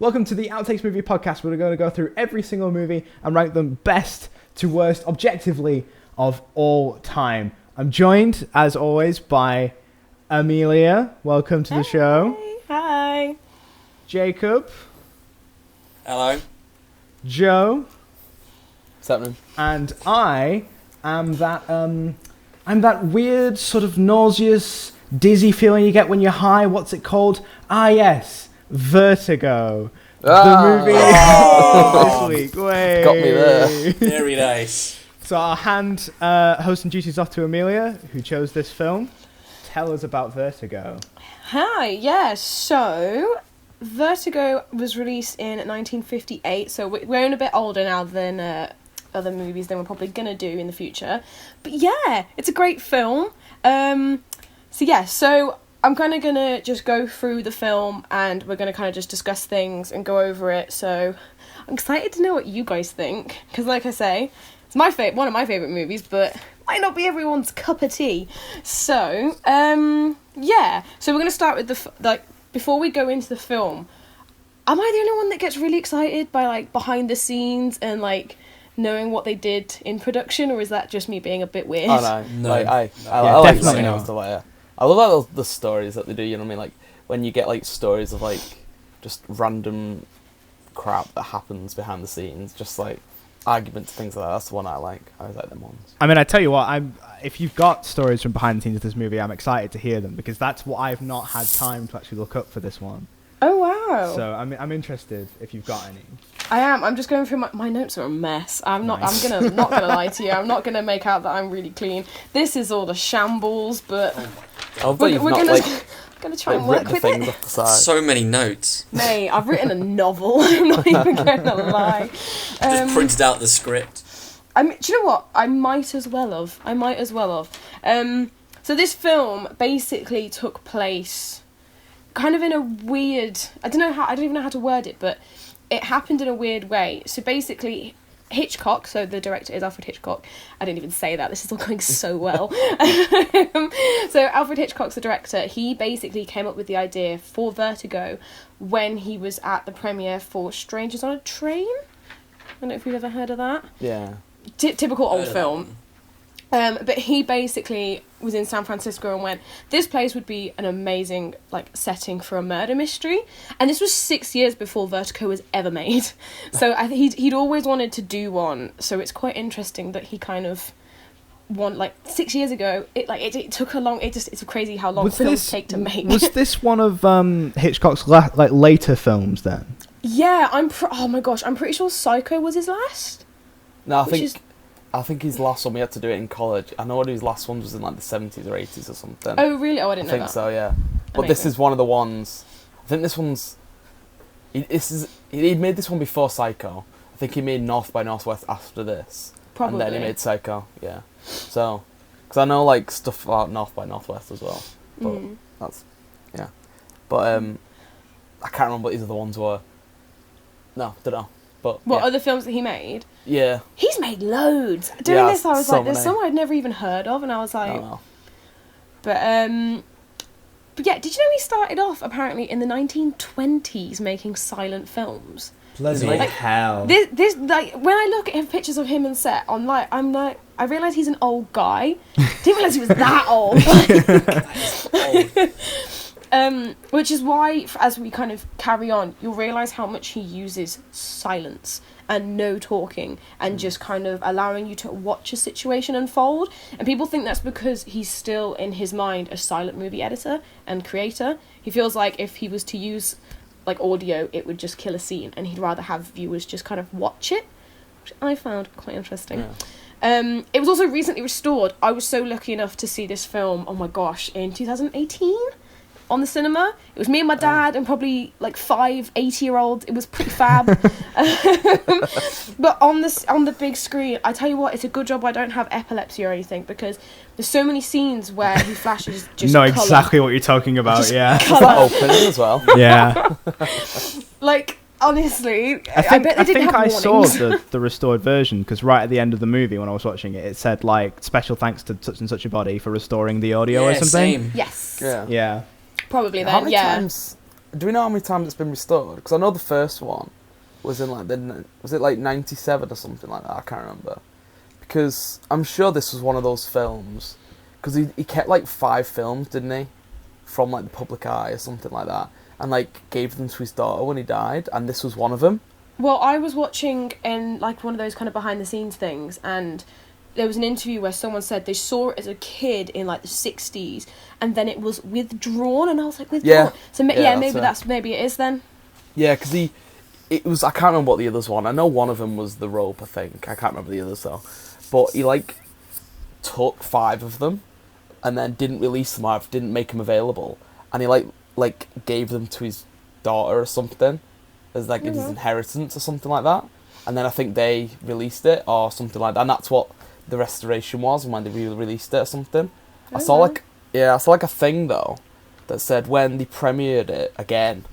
Welcome to the Outtakes Movie Podcast. We're going to go through every single movie and rank them best to worst objectively of all time. I'm joined, as always, by Amelia. Welcome to the show. Hi. Jacob. Hello. Joe. What's happening? And I am that weird sort of nauseous, dizzy feeling you get when you're high. What's it called? Ah, yes. Vertigo. The movie this week. Way. Got me there. Very nice. So I'll hand hosting duties off to Amelia, who chose this film. Tell us about Vertigo. Hi, yeah, so Vertigo was released in 1958, so we're a bit older now than other movies than we're probably going to do in the future. But yeah, it's a great film. So I'm kind of going to just go through the film and we're going to kind of just discuss things and go over it. So I'm excited to know what you guys think, because like I say, it's one of my favourite movies, but might not be everyone's cup of tea. So, yeah. So we're going to start with before we go into the film, am I the only one that gets really excited by, like, behind the scenes and, like, knowing what they did in production, or is that just me being a bit weird? Oh, no. Like, I like definitely not. Stuff like that. I love like the stories that they do, you know what I mean? Like, when you get, like, stories of, like, just random crap that happens behind the scenes, just, like, arguments, things like that. That's the one I like. I always like them ones. I mean, I tell you what, if you've got stories from behind the scenes of this movie, I'm excited to hear them, because that's what I've not had time to actually look up for this one. Oh, wow. So I'm interested if you've got any. I am. I'm just going through my notes are a mess. I'm not gonna lie to you. I'm not gonna make out that I'm really clean. This is all the shambles, but we're gonna try and work with it. Off the side. So many notes. Mate, I've written a novel. I'm not even gonna lie. Just printed out the script. I mean, do you know what? I might as well have. So this film basically took place kind of in a weird. I don't even know how to word it, but it happened in a weird way. So basically, Hitchcock, so the director is Alfred Hitchcock. I didn't even say that. This is all going so well. So Alfred Hitchcock's the director. He basically came up with the idea for Vertigo when he was at the premiere for Strangers on a Train. I don't know if you've ever heard of that. Yeah. Typical old film. But he basically was in San Francisco and went, this place would be an amazing, like, setting for a murder mystery. And this was 6 years before Vertigo was ever made. So I think he'd always wanted to do one. So it's quite interesting that he kind of won, like, 6 years ago. It took a long. It's crazy how long films take to make. Was this one of Hitchcock's later films then? Yeah, oh my gosh, I'm pretty sure Psycho was his last. No, I think his last one, we had to do it in college. I know one of his last ones was in, like, the 70s or 80s or something. Oh, really? Oh, I didn't know that. I think so, yeah. But Amazing. this is one of the ones. I think this one's. He made this one before Psycho. I think he made North by Northwest after this. Probably. And then he made Psycho, yeah. So, because I know, like, stuff about North by Northwest as well. But that's. Yeah. But, I can't remember what these other ones were. No, don't know. But, what, yeah. other films that he made? Yeah. He's made loads. Doing this, I was so like, there's many. some I'd never even heard of, and I was like... No. But yeah, did you know he started off, apparently, in the 1920s making silent films? Bloody hell. This like, when I look at pictures of him on set, I realise he's an old guy. Didn't realise he was that old. Which is why, as we kind of carry on, you'll realise how much he uses silence and no talking and just kind of allowing you to watch a situation unfold. And people think that's because he's still, in his mind, a silent movie editor and creator. He feels like if he was to use, like, audio, it would just kill a scene, and he'd rather have viewers just kind of watch it, which I found quite interesting. Yeah. It was also recently restored. I was so lucky enough to see this film, oh my gosh, in 2018 on the cinema. It was me and my dad and probably like 5 80-year-olds. It was pretty fab. But on the big screen, I tell you what, it's a good job I don't have epilepsy or anything, because there's so many scenes where he flashes just know colour. Exactly what you're talking about. Just yeah. Opening as well. Yeah. Like, honestly, I bet they didn't have I warnings. saw the restored version, because right at the end of the movie when I was watching it, it said, like, special thanks to such and such a body for restoring the audio or something. Same. Yes. Yeah. Yeah. Probably How then, many yeah. times do we know how many times it's been restored? Because I know the first one was in was it like 97 or something like that? I can't remember. Because I'm sure this was one of those films. Because he kept like 5 films, didn't he? From like the public eye or something like that. And like gave them to his daughter when he died. And this was one of them. Well, I was watching in like one of those kind of behind the scenes things, and there was an interview where someone said they saw it as a kid in like the 60s, and then it was withdrawn, and I was like, withdrawn? Yeah. So maybe it is then. Yeah, because it was, I can't remember what the others were. I know one of them was The Rope, I think. I can't remember the others though. But he like took 5 of them and then didn't release them, or didn't make them available. And he like gave them to his daughter or something as like his inheritance or something like that. And then I think they released it or something like that. And that's what the restoration was when they re-released it or something. I saw like a thing though that said when they premiered it again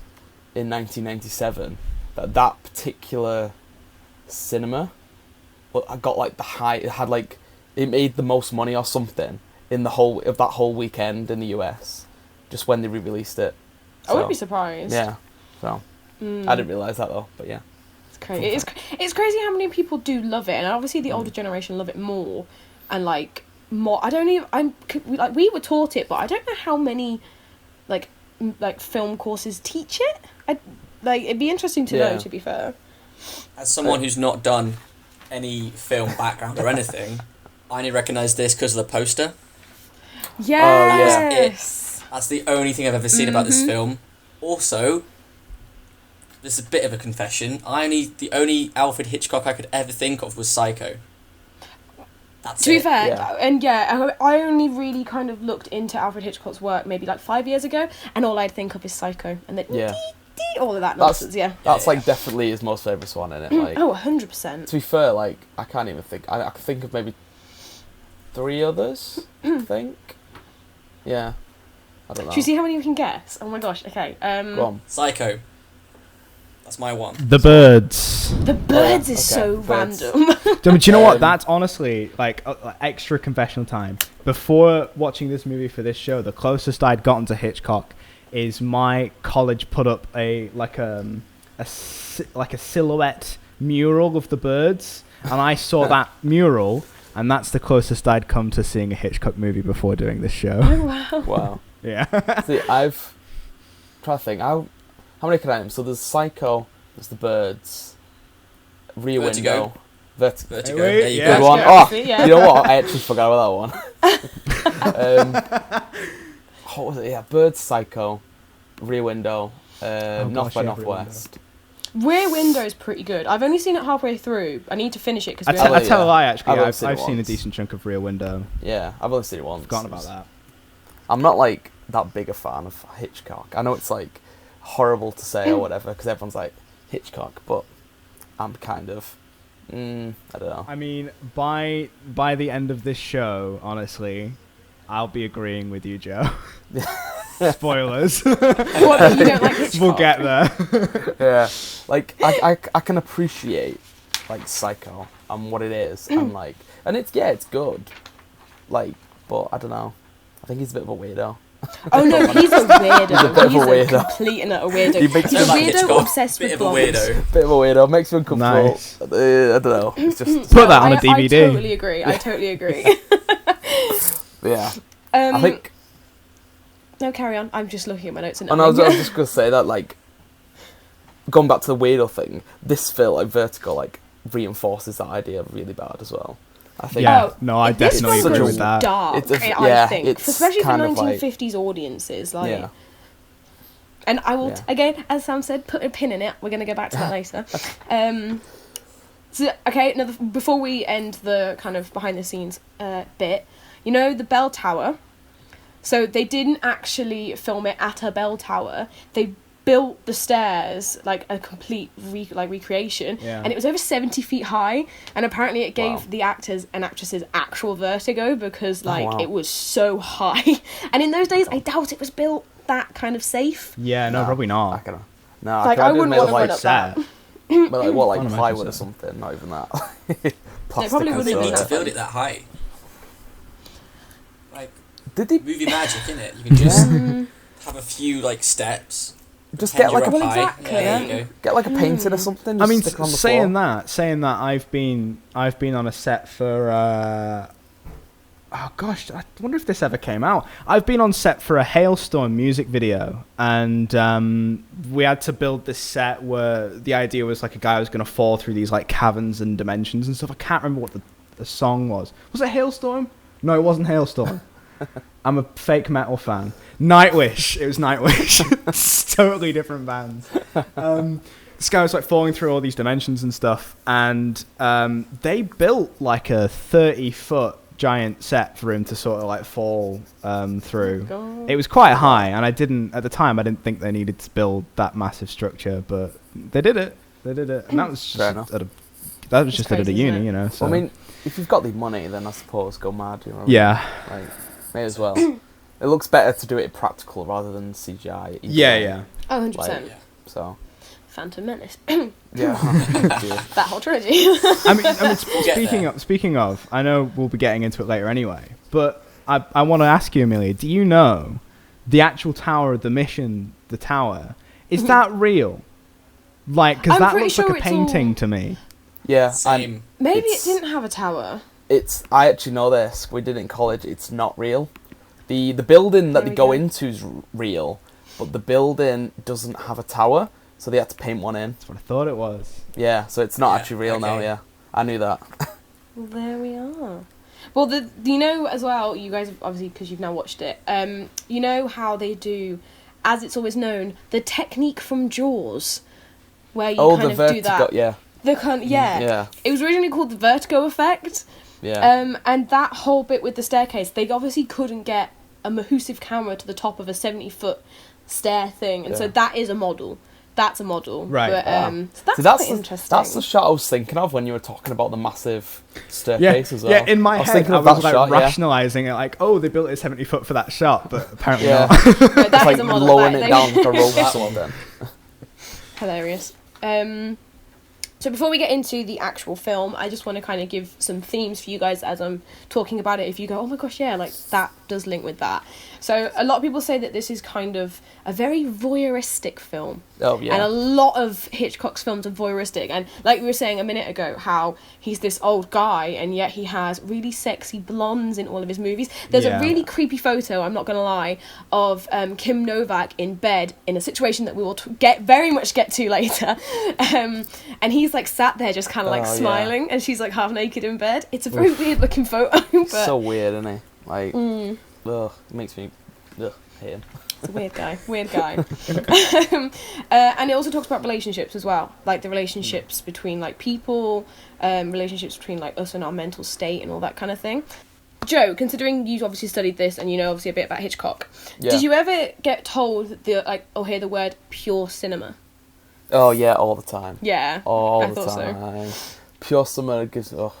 in 1997 that particular cinema, well, I got like the high. It had like it made the most money or something in the whole of that whole weekend in the US, just when they re-released it. I wouldn't be surprised. Yeah, so I didn't realise that though, but yeah. It's crazy. It's crazy how many people do love it, and obviously the older generation love it more, and like more. We were taught it, but I don't know how many like film courses teach it. It'd be interesting to know. To be fair, as someone who's not done any film background or anything, I only recognise this because of the poster. Yes, that's the only thing I've ever seen about this film. Also, this is a bit of a confession. The only Alfred Hitchcock I could ever think of was Psycho. That's to it. be fair, Yeah. I only really kind of looked into Alfred Hitchcock's work maybe like 5 years ago, and all I'd think of is Psycho, and then all of that nonsense. That's like definitely his most favourite one in it. Like, 100%. To be fair, like I can't even think. I can think of maybe 3 others. I think. Yeah. I don't know. Should we see how many we can guess? Oh my gosh. Okay. Go on. Psycho. That's my one. The Birds. The Birds is so random. Do you know what? That's honestly like extra confessional time. Before watching this movie for this show, the closest I'd gotten to Hitchcock is my college put up a silhouette mural of the birds, and I saw that mural, and that's the closest I'd come to seeing a Hitchcock movie before doing this show. Oh wow. Wow. Yeah. See, I've trying to think. How many can I name? So there's Psycho, there's The Birds, Rear Window, Vertigo. There Good you go. one. Yeah. Oh, you know what? I actually forgot about that one. What was it? Yeah, Birds, Psycho, Rear Window, North by Northwest. Rear Window is pretty good. I've only seen it halfway through. I need to finish it because I tell a lie. Actually, I've I've seen a decent chunk of Rear Window. Yeah, I've only seen it once. Forgotten about that. I'm not like that big a fan of Hitchcock. I know it's like horrible to say or whatever because everyone's like Hitchcock, but I'm kind of I don't know. I mean, by the end of this show, honestly, I'll be agreeing with you, Joe. Spoilers. What, that you don't like Hitchcock? We'll get there. Yeah, like I can appreciate like Psycho and what it is, and like, and it's good, like, but I don't know. I think he's a bit of a weirdo. Oh no, he's a weirdo. He's a bit of a weirdo. Complete and utter weirdo. He makes He's a like weirdo Hitchcock. obsessed Bit with of a blondes. weirdo. Bit of a weirdo. Makes me uncomfortable. Nice. I don't know. It's just Put that on a I DVD. totally agree. I totally agree. yeah. I think. No, carry on. I'm just looking at my notes and. And I was just gonna say that, like, going back to the weirdo thing, this film, like Vertigo, like reinforces that idea really bad as well. I think. Yeah. No, I this definitely one agree goes with that. dark. It's I think, it's especially for kind of like- 1950s audiences, like. Yeah. And I will Yeah. again, as Sam said, put a pin in it. We're gonna go back to that later. So okay, now before we end the kind of behind the scenes bit, you know the bell tower. So they didn't actually film it at a bell tower. They built the stairs like a complete recreation, and it was over 70 feet high. And apparently, it gave the actors and actresses actual vertigo because it was so high. And in those days, I doubt it was built that kind of safe. Yeah, no, probably not. I wouldn't want to run up that. But like what, like Can't plywood imagine or so. something? Not even that. They Plastic probably and wouldn't stuff. have been To that build it that high. Like Did they? movie magic, innit? You can just have a few like steps, Just Pretend get like you're a up high. Exactly. Yeah, there you go. get like a painting or something. I Just mean, stick it on the saying floor. that, I've been on a set for. Oh gosh, I wonder if this ever came out. I've been on set for a Hailstorm music video, and we had to build this set where the idea was like a guy was going to fall through these like caverns and dimensions and stuff. I can't remember what the song was. Was it Hailstorm? No, it wasn't Hailstorm. I'm a fake metal fan. Nightwish. It was Nightwish. It's totally different bands. This guy was like falling through all these dimensions and stuff, and they built like a 30-foot giant set for him to sort of like fall through. God. It was quite high, and at the time I didn't think they needed to build that massive structure, but they did it. And that was Fair just enough. at a It's just at a crazy, uni, isn't it? you know. So. Well, I mean, if you've got the money, then I suppose go mad. You know what I mean? yeah. Like, may as well. It looks better to do it practical rather than CGI. either Yeah, way. yeah. Oh, 100%. Like, Yeah. So Phantom Menace. yeah. Yeah. That whole trilogy. I mean, Get speaking of, I know we'll be getting into it later anyway, but I want to ask you, Amelia, do you know the actual tower of the mission, the tower, is that real? Like, because I'm that pretty looks like sure a it's painting all- to me. Yeah, and Same. Maybe it It's- didn't have a tower. it's. I actually know this. We did it in college. It's not real. The building that There they we go go. into is real, but the building doesn't have a tower, so they had to paint one in. That's what I thought it was. Yeah, so it's not Yeah, actually real now. okay. Yeah, I knew that. Well, there we are. Well, you know as well, you guys, obviously, because you've now watched it, you know how they do, as it's always known, the technique from Jaws, where you Oh, kind the of vertigo. do that. Yeah, The kind, yeah. yeah, It was originally called the Vertigo effect, yeah. and that whole bit with the staircase, they obviously couldn't get a Mahusive camera to the top of a 70-foot stair thing, and so Yeah. that is a model. That's a model. Right. But, Wow. so that's, See, that's quite interesting. That's the shot I was thinking of when you were talking about the massive staircase as well. Yeah, in my I was head, thinking I of was that like shot, yeah. rationalizing it, like, oh, they built it 70 foot for that shot, but apparently Yeah. not. But that It's like is a model. lowering that it they- down like a rope or That one. something. Hilarious. So before we get into the actual film, I just want to kind of give some themes for you guys as I'm talking about it. If you go, oh my gosh, yeah, like that does link with that. So a lot of people say that this is kind of a very voyeuristic film. Oh yeah. And a lot of Hitchcock's films are voyeuristic. And like we were saying a minute ago, how he's this old guy and yet he has really sexy blondes in all of his movies. There's Yeah. a really creepy photo, I'm not going to lie, of Kim Novak in bed in a situation that we will very much get to later. And he's like sat there just kind of like Oh, yeah. smiling and she's like half naked in bed. It's a very weird looking photo. But So weird, isn't he? Like, Mm. ugh, it makes me hate him. It's a weird guy. And it also talks about relationships as well, like the relationships between like people, relationships between like us and our mental state and all that kind of thing. Joe, considering you obviously studied this and you know obviously a bit about Hitchcock, Yeah. did you ever get told or hear the word pure cinema? Oh yeah, all the time. Yeah, All I the thought so. time. Pure cinema gives. Oh,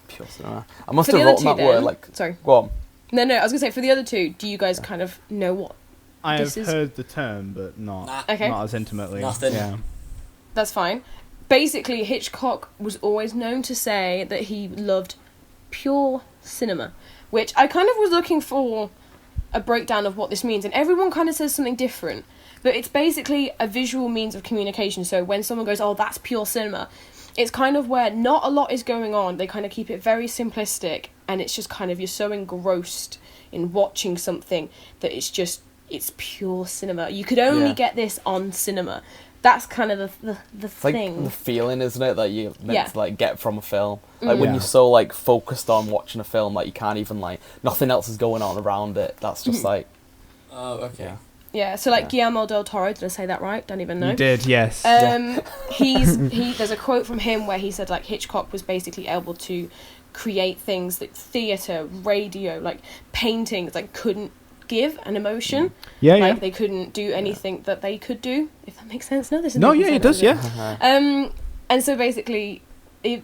pure cinema. I must For the have other written two that word then, like. sorry. Go on. No, I was gonna say for the other two, do you guys kind of know what? I This have is- heard the term, but not Nah. Okay. not as intimately. Nothing. Yeah. That's fine. Basically, Hitchcock was always known to say that he loved pure cinema, which I kind of was looking for a breakdown of what this means, and everyone kind of says something different. But it's basically a visual means of communication. So when someone goes, "Oh, that's pure cinema," it's kind of where not a lot is going on. They kind of keep it very simplistic, and it's just kind of you're so engrossed in watching something that it's pure cinema. You could only Yeah. get this on cinema. That's kind of the It's like thing. the feeling, isn't it, that you meant Yeah. to like get from a film. Like Mm. when Yeah. you're so like focused on watching a film, like you can't even like nothing else is going on around it. That's just like Oh, okay. yeah. Yeah, so like Yeah. Guillermo del Toro, did I say that right? Don't even know. You did, yes. There's a quote from him where he said like Hitchcock was basically able to create things that theatre, radio, like paintings, like couldn't give an emotion. yeah, Like yeah. they couldn't do anything that they could do, if that makes sense. No, this is No, making yeah, it sense, does, isn't yeah. And so basically, in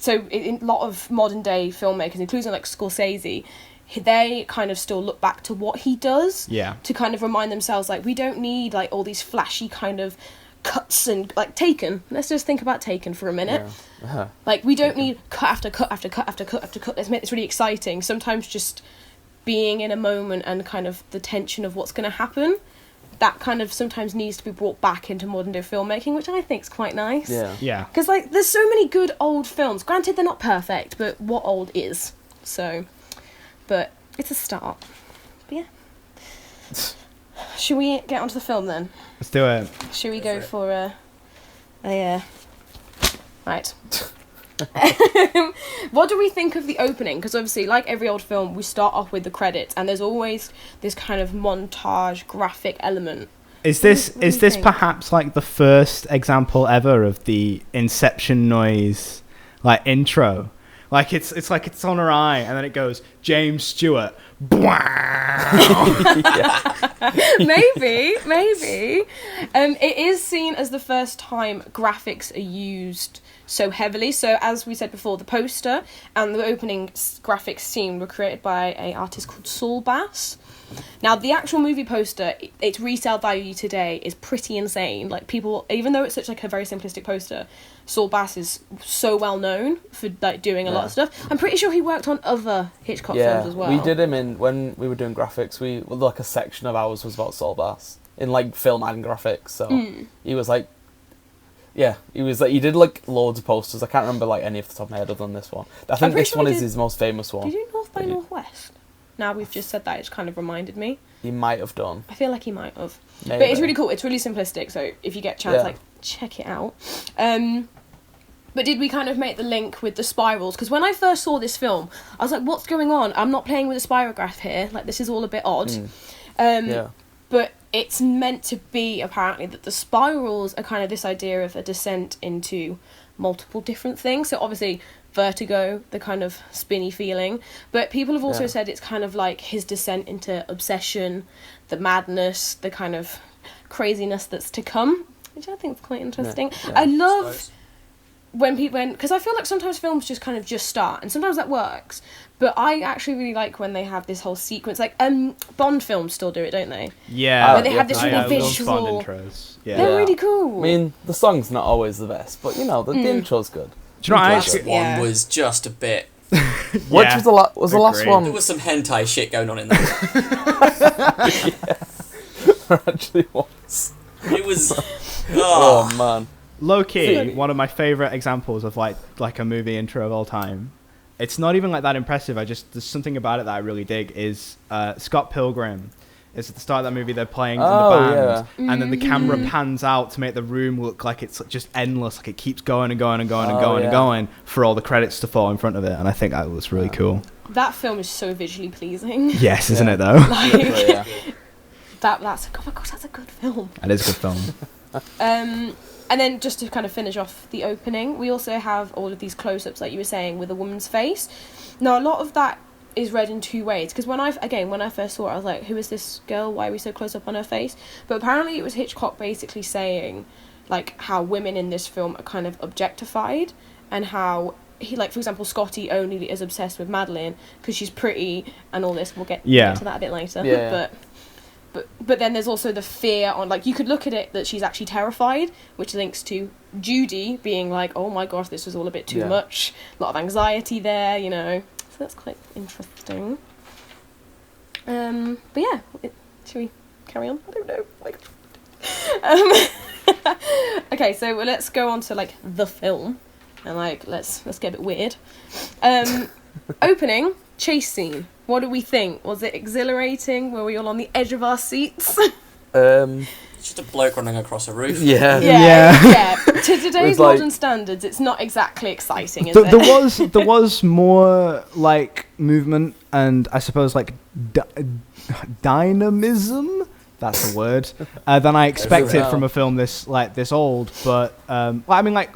a lot of modern day filmmakers, including like Scorsese, they kind of still look back to what he does Yeah. to kind of remind themselves like we don't need like all these flashy kind of cuts and like Taken. Let's just think about Taken for a minute. Yeah. Like we don't need cut after cut after cut after cut after cut. Let's make this really exciting. Sometimes just being in a moment and kind of the tension of what's going to happen that kind of sometimes needs to be brought back into modern day filmmaking, which I think is quite nice. Yeah. Because, like, there's so many good old films. Granted, they're not perfect, but what old is? So, but it's a start. But yeah. Should we get onto the film then? Let's do it. Should we go for a right. What do we think of the opening? Because obviously, like every old film, we start off with the credits, and there's always this kind of montage graphic element. Is this What do you think? perhaps like the first example ever of the Inception noise, like intro? Like it's like it's on her eye, and then it goes James Stewart. Maybe. It is seen as the first time graphics are used so heavily. So as we said before, the poster and the opening graphics scene were created by an artist called Saul Bass. Now, the actual movie poster, its resale value today is pretty insane. Like, people, even though it's such like a very simplistic poster, Saul Bass is so well known for like doing a lot of stuff. I'm pretty sure he worked on other Hitchcock films as well. We did him in, when we were doing graphics, like a section of ours was about Saul Bass in like film and graphics. So he was like, he did like loads of posters. I can't remember like any off the top of my head other than this one. I think this one is his most famous one. Did you do North by Northwest? Now we've just said that, it's kind of reminded me. He might have done. I feel like he might have. Maybe. But it's really cool. It's really simplistic. So if you get a chance, like, check it out. But did we kind of make the link with the spirals? Because when I first saw this film, I was like, what's going on? I'm not playing with a spirograph here. Like, this is all a bit odd. But it's meant to be, apparently, that the spirals are kind of this idea of a descent into multiple different things. So obviously, Vertigo, the kind of spinny feeling. But people have also said it's kind of like his descent into obsession, the madness, the kind of craziness that's to come, which I think is quite interesting. I love when because I feel like sometimes films just kind of just start, and sometimes that works, but I actually really like when they have this whole sequence. Like Bond films still do it, don't they? Yeah, where they have this really those visual Bond intros. They're really cool. I mean, the song's not always the best, but you know, the intro's good. Do you know what The I last actually? one was just a bit. Which was the last agreed. one? There was some hentai shit going on in there. There actually was. It was. Oh man. Low key, one of my favorite examples of like a movie intro of all time. It's not even like that impressive. There's something about it that I really dig. Is Scott Pilgrim. It's at the start of that movie. They're playing in the band, and then the camera pans out to make the room look like it's just endless. Like it keeps going and going and going and going and going for all the credits to fall in front of it. And I think that was really cool. That film is so visually pleasing. Yes, isn't it though? Like, that's oh my god, that's a good film. That is a good film. And then just to kind of finish off the opening, we also have all of these close-ups, like you were saying, with a woman's face. Now, a lot of that is read in two ways, because when I first saw it, I was like, who is this girl? Why are we so close up on her face? But apparently it was Hitchcock basically saying, like, how women in this film are kind of objectified, and how he, like, for example, Scotty only is obsessed with Madeline because she's pretty and all this. We'll get to that a bit later. But then there's also the fear on, like, you could look at it that she's actually terrified, which links to Judy being like, oh my gosh, this was all a bit too much, a lot of anxiety there, you know. So that's quite interesting. But yeah, should we carry on? I don't know. Okay, so let's go on to, like, the film, and, like, let's get a bit weird. Opening chase scene. What do we think? Was it exhilarating? Were we all on the edge of our seats? It's just a bloke running across a roof. Yeah. To today's modern standards, it's not exactly exciting, is it? There was more like movement and I suppose like dynamism. That's the word. Than I expected from a film this old. But I mean, like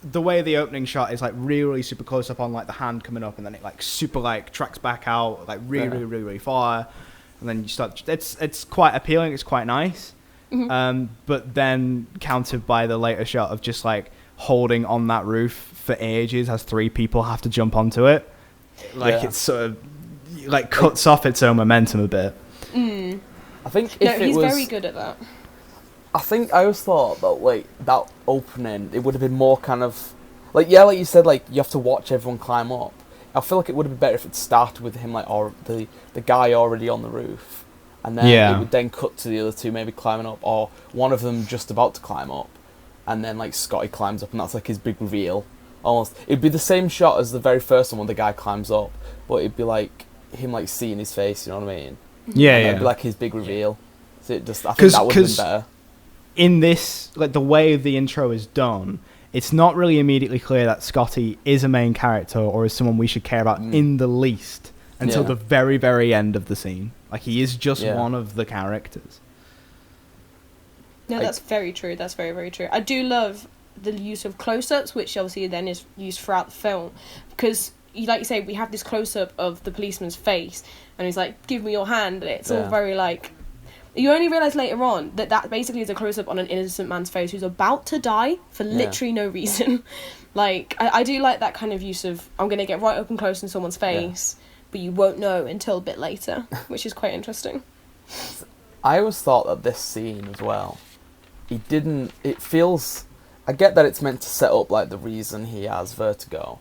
the way the opening shot is like really super close up on like the hand coming up, and then it like super like tracks back out like really far, and then you start. It's quite appealing. It's quite nice. But then countered by the later shot of just like holding on that roof for ages as three people have to jump onto it. Like it's sort of like cuts off its own momentum a bit. I think he's very good at that. I think I always thought that like that opening, it would have been more kind of like like you said, like you have to watch everyone climb up. I feel like it would have been better if it started with him like or the guy already on the roof, and then it would then cut to the other two maybe climbing up, or one of them just about to climb up, and then like Scotty climbs up, and that's like his big reveal. Almost, it'd be the same shot as the very first one when the guy climbs up, but it'd be like him like seeing his face. You know what I mean? Yeah, and yeah. it'd be like his big reveal. So it just, I think that would have been better. In this, like the way the intro is done, it's not really immediately clear that Scotty is a main character or is someone we should care about in the least until the very, very end of the scene. Like, he is just one of the characters. No, that's very true. That's very, very true. I do love the use of close-ups, which obviously then is used throughout the film, because, like you say, we have this close-up of the policeman's face, and he's like, give me your hand, and it's all very, like... You only realise later on that that basically is a close-up on an innocent man's face who's about to die for literally no reason. Like, I do like that kind of use of, I'm going to get right up and close in someone's face, but you won't know until a bit later, which is quite interesting. I always thought that this scene as well, it feels... I get that it's meant to set up, like, the reason he has vertigo,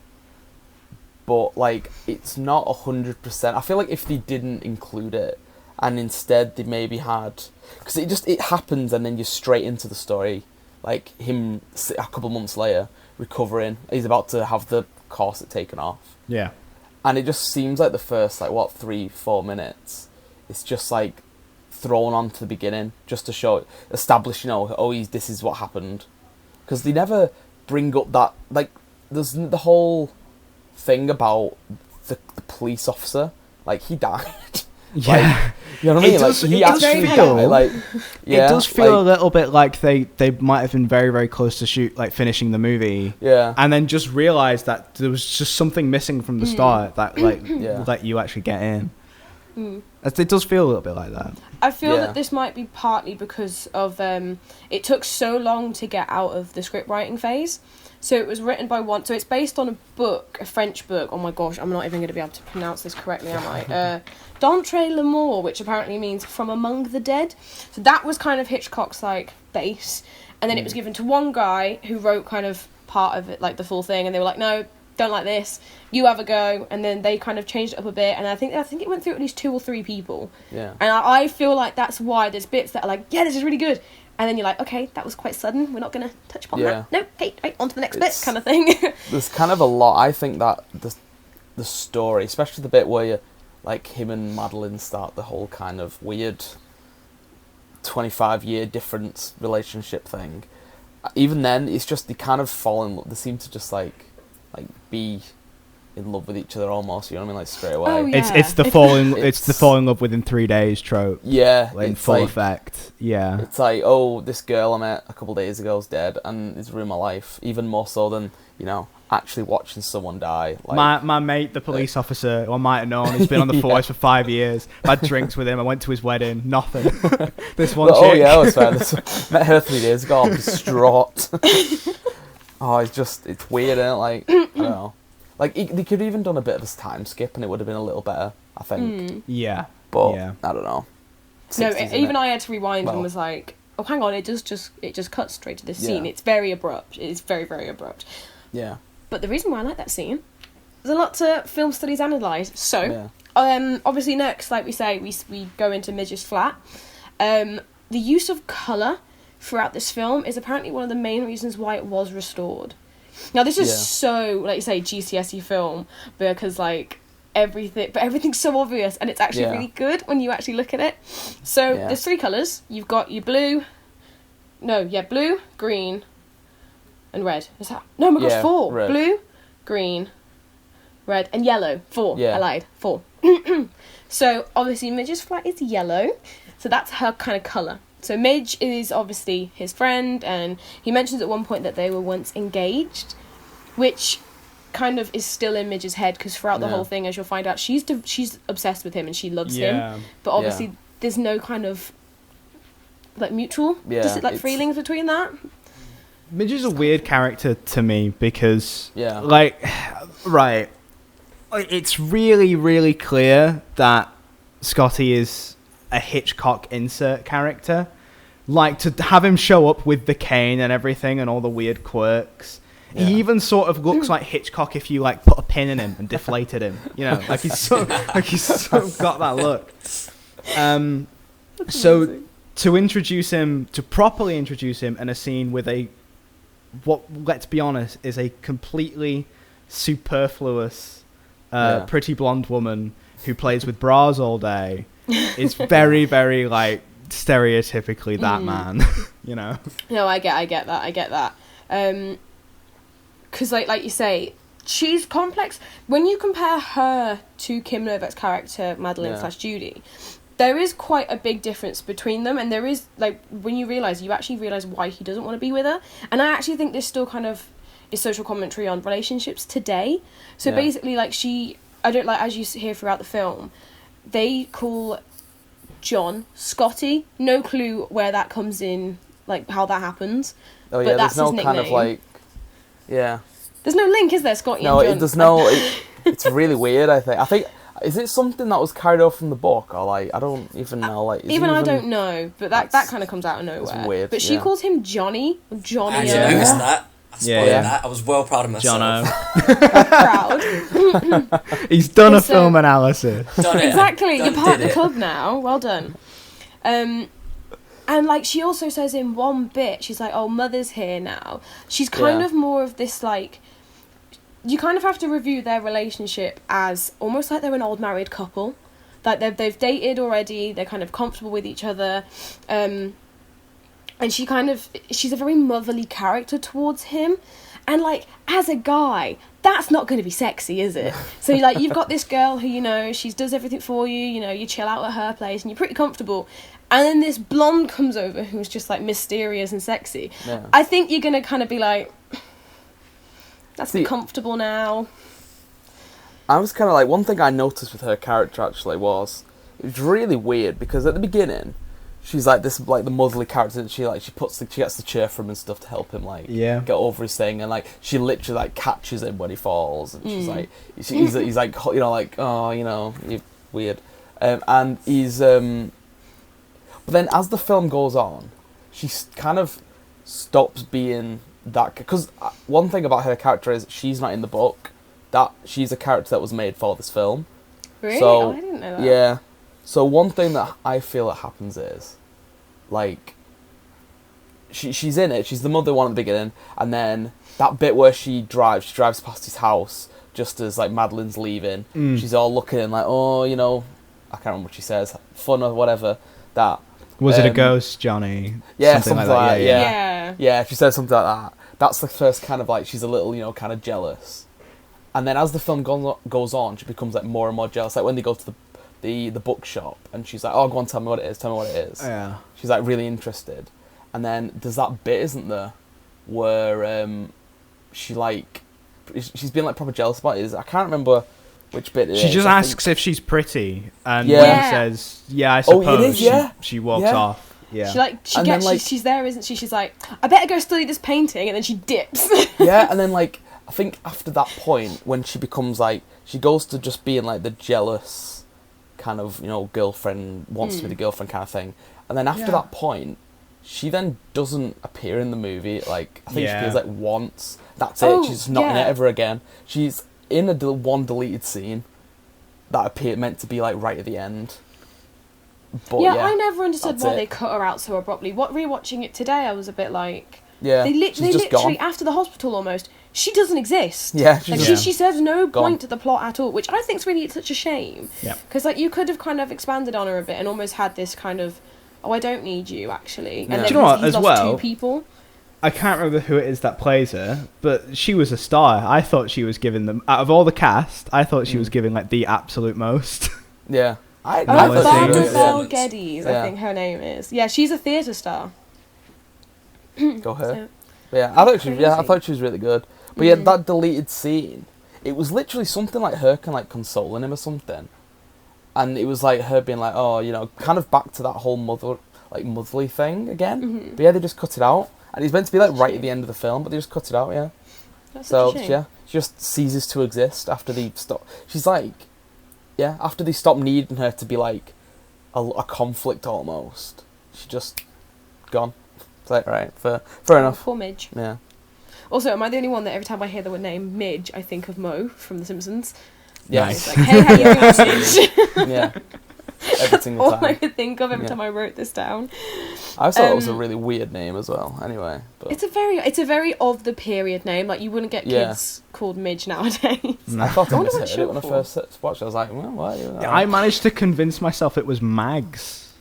but, like, it's not 100%. I feel like if they didn't include it, and instead they maybe had... Because it happens and then you're straight into the story. Like, him a couple months later, recovering. He's about to have the corset taken off. Yeah. And it just seems like the first, 3-4 minutes, it's just, like, thrown on to the beginning, just to establish, this is what happened. Because they never bring up that... Like, there's the whole thing about the police officer. Like, he died. Yeah, you know what I mean? He actually died. It does feel a little bit like they might have been very, very close to finishing the movie. Yeah, and then just realised that there was just something missing from the start that let you actually get in. It does feel a little bit like that. I feel that this might be partly because of it took so long to get out of the script writing phase. So it was written by so it's based on a French book. Oh my gosh, I'm not even going to be able to pronounce this correctly, am I? D'Entre les Morts, which apparently means from among the dead. So that was kind of Hitchcock's base, and then it was given to one guy who wrote kind of part of it, like the full thing, and they were like, no, don't like this, you have a go, and then they kind of changed it up a bit, and I think it went through at least 2 or 3 people. Yeah. And I feel like that's why there's bits that are like, yeah, this is really good. And then you're like, okay, that was quite sudden. We're not going to touch upon that. No, hey, on to the next bit, kind of thing. There's kind of a lot. I think that the story, especially the bit where him and Madeline start the whole kind of weird 25-year difference relationship thing. Even then, it's just they kind of fall in love. They seem to just be in love with each other almost. You know what I mean? Straight away. Oh, yeah. It's the fall in love within 3 days trope. Yeah, in full effect. Yeah, it's like, oh, this girl I met a couple of days ago is dead, and it's ruined my life. Even more so than actually watching someone die. My mate, the police officer, who I might have known, he's been on the force for 5 years. I had drinks with him. I went to his wedding. Nothing. This one. Oh yeah, that was fine. Met her 3 days ago. I'm distraught. Oh, it's weird, isn't it? I don't know. They could have even done a bit of a time skip and it would have been a little better, I think. Yeah. But, I don't know. 60s, even I had to rewind and was like, oh, hang on, it just cuts straight to this scene. It's very abrupt. It's very, very abrupt. Yeah. But the reason why I like that scene, there's a lot to film studies analyse. So, obviously next, like we say, we go into Midge's flat. The use of colour throughout this film is apparently one of the main reasons why it was restored. Now, this is so, like you say, GCSE film, because, everything's so obvious, and it's actually really good when you actually look at it. So, there's 3 colours. You've got your blue, green, and red. Is that? No, my gosh, 4. Red. Blue, green, red, and yellow. 4. Yeah. I lied. 4. So, obviously, Midge's flat is yellow, so that's her kind of colour. So Midge is obviously his friend, and he mentions at one point that they were once engaged, which kind of is still in Midge's head, because throughout the whole thing, as you'll find out, she's obsessed with him and she loves him, but obviously there's no kind of mutual feelings between that. Midge is a weird character to me because it's really, really clear that Scotty is a Hitchcock insert character. To have him show up with the cane and everything and all the weird quirks. Yeah. He even sort of looks like Hitchcock if you put a pin in him and deflated him. He's so got that look. So to properly introduce him in a scene with what, let's be honest, is a completely superfluous pretty blonde woman who plays with bras all day, is very, very like stereotypically that man, you know. No, I get that. Because like you say, she's complex. When you compare her to Kim Novak's character Madeline / Judy, there is quite a big difference between them, and there is, like, when you actually realise why he doesn't want to be with her. And I actually think this still kind of is social commentary on relationships today. So basically, like, I don't like, as you hear throughout the film, they call John Scotty. No clue where that comes in, like, how that happens. Oh yeah, that's there's no his kind of nickname. like, yeah. There's no link, is there, Scotty No, and John? there's no. It's really weird. I think. Is it something that was carried over from the book, or like I don't even know? Like even I don't know, but that kind of comes out of nowhere. It's weird. But she calls him Johnny. Johnny. I actually noticed that. I spotted Yeah. that. I was well proud of myself. Jono. Proud. He's done a film analysis. Done it. Exactly. You're part of Did the it. club now. Well done. And like she also says in one bit, she's like, "Oh, Mother's here now." She's kind of more of this like. You kind of have to review their relationship as almost like they're an old married couple. Like they've dated already, they're kind of comfortable with each other. And she's a very motherly character towards him. And like, as a guy, that's not going to be sexy, is it? So like, you've got this girl who, you know, she does everything for you, you know, you chill out at her place and you're pretty comfortable. And then this blonde comes over who's just like mysterious and sexy. Yeah. I think you're going to kind of be like, that's comfortable now. I was kind of like, one thing I noticed with her character actually was, it was really weird because at the beginning, she's like this, like the motherly character, and she gets the chair for him and stuff to help him like get over his thing, and like she literally like catches him when he falls, and she's like, he's like, you know, like, oh, you know, you're weird, and he's but then as the film goes on, she kind of stops being that, because one thing about her character is she's not in the book, that she's a character that was made for this film. Really? So, I didn't know that. Yeah. So one thing that I feel that happens is, like, she's in it, she's the mother one at the beginning, and then that bit where she drives past his house just as, like, Madeline's leaving. She's all looking and like, oh, you know, I can't remember what she says, fun or whatever, that. Was it a ghost, Johnny? Yeah, something like that, Yeah. Yeah, she says something like that. That's the first kind of, like, she's a little, you know, kind of jealous. And then as the film goes on, she becomes, like, more and more jealous. Like, when they go to the bookshop, and she's like, oh, go on, tell me what it is. Yeah. She's, like, really interested. And then there's that bit, isn't there, where she, like, she's been, like, proper jealous about it. I can't remember which bit it is. She just asks if she's pretty, and Yeah. when he says, yeah, I suppose, it is, yeah. she walks Yeah. off. Yeah. She's there, isn't she? She's like, I better go study this painting, and then she dips. Yeah, and then, like, I think after that point, when she becomes, like, she goes to just being, like, the jealous kind of, you know, girlfriend, wants to be the girlfriend kind of thing. And then after that point, she then doesn't appear in the movie. Like, I think she appears, like, once. That's it. She's not in it ever again. She's in one deleted scene that meant to be, like, right at the end. But, I never understood why it. they cut her out so abruptly. Rewatching it today, I was a bit like... Yeah, They she's just literally, gone. after the hospital almost, she doesn't exist. Yeah, like, just she serves no gone. point to the plot at all, which I think's really such a shame. Yeah. Because, like, you could have kind of expanded on her a bit and almost had this kind of, oh, I don't need you, actually. And Yeah. then Do you know what, he's as lost well, 2 people. I can't remember who it is that plays her, but she was a star. I thought she was giving them, out of all the cast, I thought she was giving, like, the absolute most. Yeah. I Barbara thought she was Bell good. Geddes, Yeah. I think her name is. Yeah, she's a theatre star. Go her. So- Yeah, I thought Crazy. she was really good. But yeah, that deleted scene, it was literally something like her like consoling him or something. And it was like her being like, oh, you know, kind of back to that whole motherly thing again. But yeah, they just cut it out. And it's meant to be like right at the end of the film, but they just cut it out, yeah. That's So such a shame. yeah, she just ceases to exist after they stop. She's like, yeah, after they stop needing her to be like a conflict almost, she just gone. It's like, right, fair enough. Poor Midge. Yeah. Also, am I the only one that every time I hear the word name Midge, I think of Mo from The Simpsons? Yeah. It's like, hey, how you doing, Midge? Yeah. every single all time. I could think of every Yeah. time I wrote this down. I always thought it was a really weird name as well. Anyway, but It's a very of the period name. Like you wouldn't get kids called Midge nowadays. I thought I I wonder what misheard it's it when I short first watched it. I was like, well, why? Yeah, I managed to convince myself it was Mags.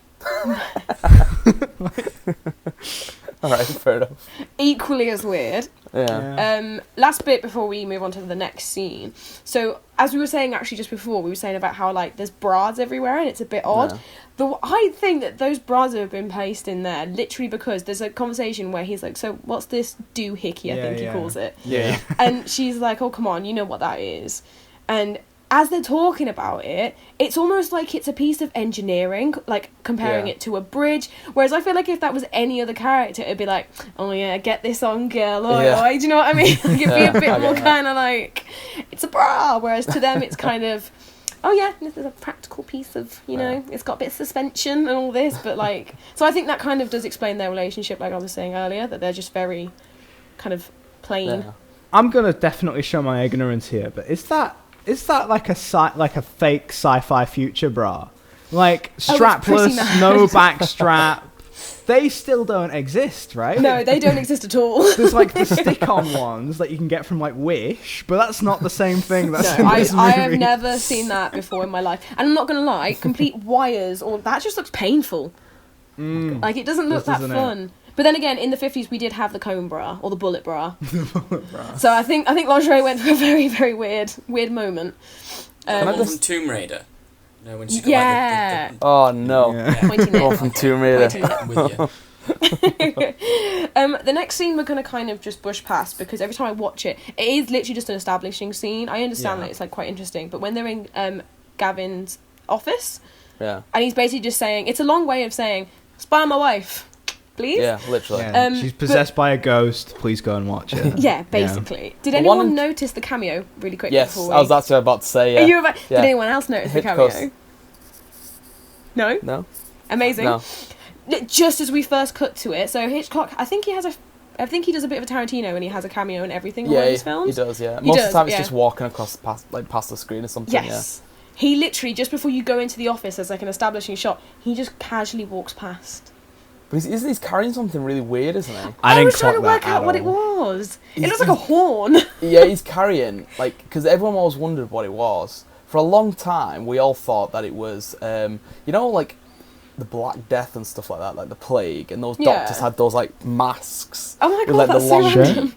All right, fair enough. Equally as weird. Yeah. Last bit before we move on to the next scene. So, as we were saying actually just before, we were saying about how, like, there's bras everywhere and it's a bit odd. Yeah. I think that those bras have been placed in there literally because there's a conversation where he's like, so what's this doohickey, I think he calls it. Yeah. And she's like, oh, come on, you know what that is. And as they're talking about it, it's almost like it's a piece of engineering, like comparing it to a bridge. Whereas I feel like if that was any other character, it'd be like, oh yeah, get this on, girl. Do you know what I mean? Like, it'd be a bit more kind of like, it's a bra. Whereas to them, it's kind of, oh yeah, this is a practical piece of, you know, it's got a bit of suspension and all this. But like, so I think that kind of does explain their relationship, like I was saying earlier, that they're just very kind of plain. Yeah. I'm gonna definitely show my ignorance here, but is that like a fake sci-fi future bra? Like strapless, no back strap. They still don't exist, right? No, they don't exist at all. There's like the stick-on ones that you can get from like Wish, but that's not the same thing. That's No, in this movie. I have never seen that before in my life. And I'm not going to lie, complete wires, or that just looks painful. Like, it doesn't look that fun. But then again, in the 50s, we did have the cone bra, or the bullet bra. So I think lingerie went through a very, very weird moment. The one from Tomb Raider. No, when she got Yeah. like Oh no. Yeah. Pointing it. One from Tomb Raider. the with you. The next scene we're going to kind of just brush past because every time I watch it, it is literally just an establishing scene. I understand that it's like quite interesting, but when they're in Gavin's office, Yeah. and he's basically just saying, it's a long way of saying, spy my wife, please. Yeah, literally. Yeah. She's possessed by a ghost. Please go and watch it. Yeah, basically. Did The anyone one in- notice the cameo really quickly? Yes, before I was actually about to say. Yeah. Are you about? Yeah. Did anyone else notice the Hitchcock. cameo? No. No. Amazing. No. Just as we first cut to it, so Hitchcock, I think he does a bit of a Tarantino, and he has a cameo in everything in all his films. He does. Yeah. He Most does, of the time, it's yeah. just walking across past the screen or something. Yes. He literally, just before you go into the office as like an establishing shot, he just casually walks past. But he's carrying something really weird, isn't he? I was didn't trying to clock work that out at what it all. was. It looks like a horn. Yeah, he's carrying, like, because everyone always wondered what it was. For a long time, we all thought that it was, you know, like, the Black Death and stuff like that, like the plague, and those doctors had those, like, masks. Oh my with, god, like, that's the so long random.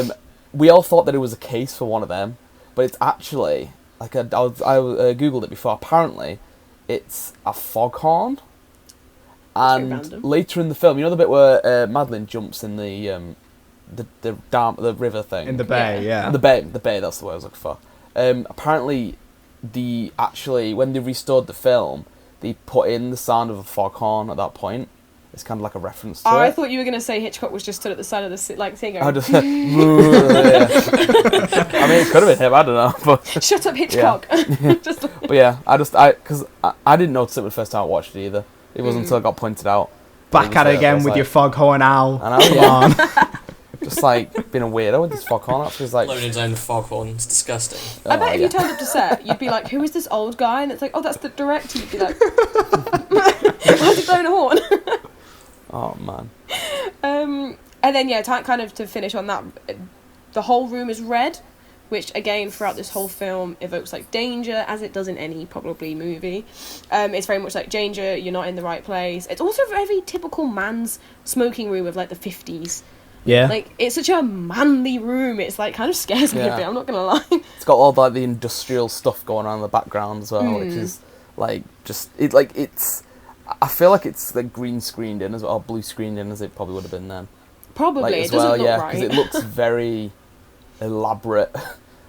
beak. We all thought that it was a case for one of them, but it's actually, like, I Googled it before, apparently, it's a foghorn. very And random. later in the film, you know the bit where Madeline jumps in the river thing? In the bay, yeah. The bay, that's the word I was looking for. Apparently, when they restored the film, they put in the sound of a foghorn at that point. It's kind of like a reference to it. I thought you were going to say Hitchcock was just stood at the side of the thing I going, just, I mean, it could have been him, I don't know. But, shut up, Hitchcock. Just, but yeah, because I didn't notice it the first time I watched it either. It wasn't until I got pointed out. Back at it again with your foghorn owl. I know, Come yeah. on. Just like being a weirdo with this foghorn. Actually, it's like, Blowing his own foghorn. It's disgusting. I bet if yeah. you turned up to set, you'd be like, who is this old guy? And it's like, oh, that's the director. You'd be like, why is he blowing a horn? Oh man. And then, yeah, kind of to finish on that, the whole room is red, which, again, throughout this whole film evokes, like, danger, as it does in any, probably, movie. It's very much like, danger, you're not in the right place. It's also a very typical man's smoking room of, like, the 50s. Yeah. Like, it's such a manly room, it's, like, kind of scares me a bit, I'm not gonna lie. It's got all like the industrial stuff going on in the background as well, which is like it's. I feel like it's like green screened in as well, or blue screened in as it probably would have been then. Probably, Like, it as doesn't well, look yeah, right. because it looks very elaborate.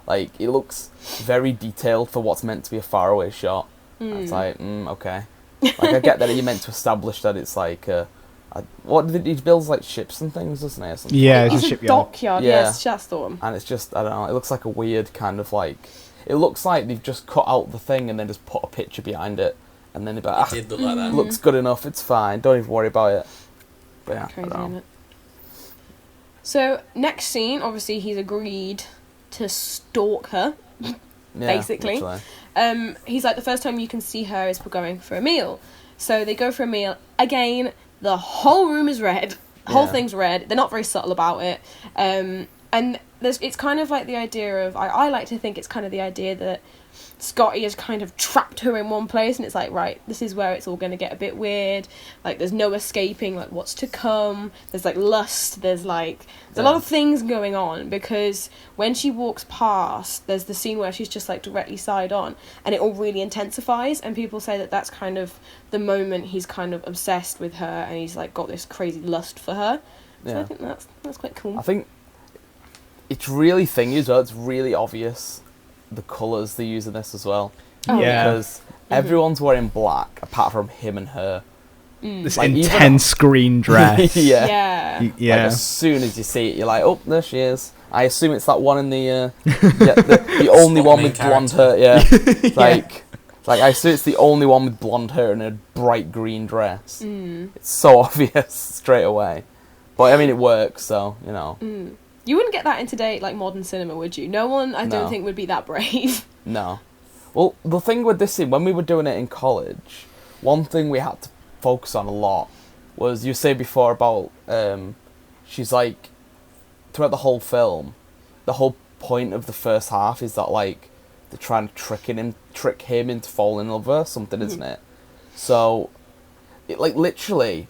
Like it looks very detailed for what's meant to be a faraway shot. It's like, okay. Like I get that you're meant to establish that it's like what did he builds like ships and things, doesn't he? Or something? Yeah, it's It's a a shipyard. dockyard, Yeah. yes, that's the one. And it's just, I don't know, it looks like a weird kind of like, it looks like they've just cut out the thing and then just put a picture behind it, and then they're like, It did look like that. looks good enough, it's fine, don't even worry about it. But yeah, Crazy, I don't isn't know. it? So, next scene, obviously he's agreed to stalk her. basically. Literally. He's like, the first time you can see her is for going for a meal. So they go for a meal. Again, the whole room is red. The whole thing's red. They're not very subtle about it. And it's kind of like the idea of... I like to think it's kind of the idea that Scotty has kind of trapped her in one place, and it's like, right, this is where it's all going to get a bit weird. Like, there's no escaping, like, what's to come. There's, like, lust. There's a lot of things going on, because when she walks past, there's the scene where she's just, like, directly side on, and it all really intensifies, and people say that that's kind of the moment he's kind of obsessed with her, and he's, like, got this crazy lust for her. So I think that's quite cool. I think it's really thingy as well. It's really obvious the colours they use in this as well. Oh, yeah. Because everyone's wearing black apart from him and her. This Like, intense green dress. Yeah. Like, as soon as you see it, you're like, oh, there she is. I assume it's that one in the the only one with blonde hair. Yeah. Like I assume it's the only one with blonde hair and a bright green dress. It's so obvious straight away. But I mean, it works, so you know. You wouldn't get that in today, like, modern cinema, would you? No one, I don't think, would be that brave. No. Well, the thing with this scene, when we were doing it in college, one thing we had to focus on a lot was, you say before about, she's like, throughout the whole film, the whole point of the first half is that, like, they're trying to trick him into falling in love with her, something, isn't it? So, it, like, literally,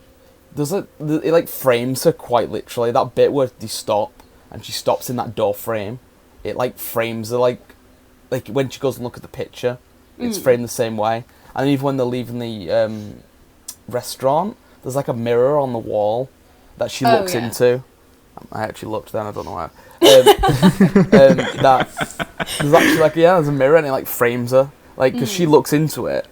it, like, frames her quite literally. That bit where they stop, and she stops in that door frame, it, like, frames her, like when she goes and look at the picture, it's framed the same way. And even when they're leaving the restaurant, there's, like, a mirror on the wall that she looks into. I actually looked then, I don't know why. That there's actually, like, there's a mirror, and it, like, frames her, like, because she looks into it,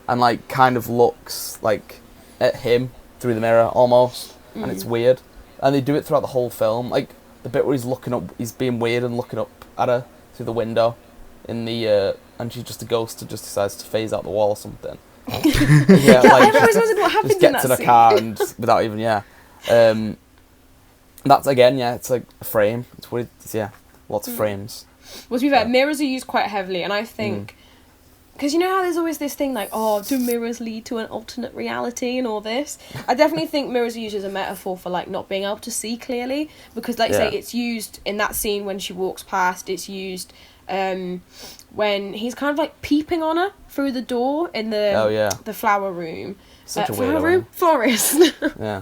and, like, kind of looks, like, at him through the mirror, almost, and it's weird. And they do it throughout the whole film, like, the bit where he's looking up, he's being weird and looking up at her through the window, and she's just a ghost who just decides to phase out the wall or something. I've always wondered what happens just in gets that in a scene. car and without even, that's again, it's like a frame. It's weird, lots of frames. Well, to be fair, mirrors are used quite heavily, and I think... Because you know how there's always this thing like, oh, do mirrors lead to an alternate reality and all this? I definitely think mirrors are used as a metaphor for, like, not being able to see clearly. Because, like, say, it's used in that scene when she walks past. It's used when he's kind of, like, peeping on her through the door in the flower room. Such a flower weirdo. room? Florist. Yeah.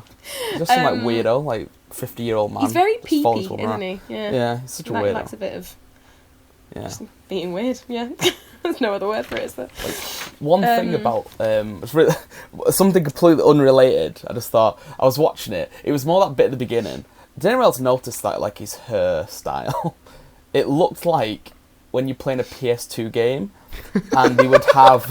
He's just some, like, weirdo, like, 50-year-old man. He's very just falls peepy, for her. isn't he? Yeah. Yeah, he's such a weirdo. He likes a bit of... Just being weird, yeah. There's no other word for it, is there? Like, one thing about it's really, something completely unrelated. I just thought I was watching it. It was more that bit at the beginning. Did anyone else notice that, like, his hairstyle? It looked like when you're playing a PS2 game, and they would have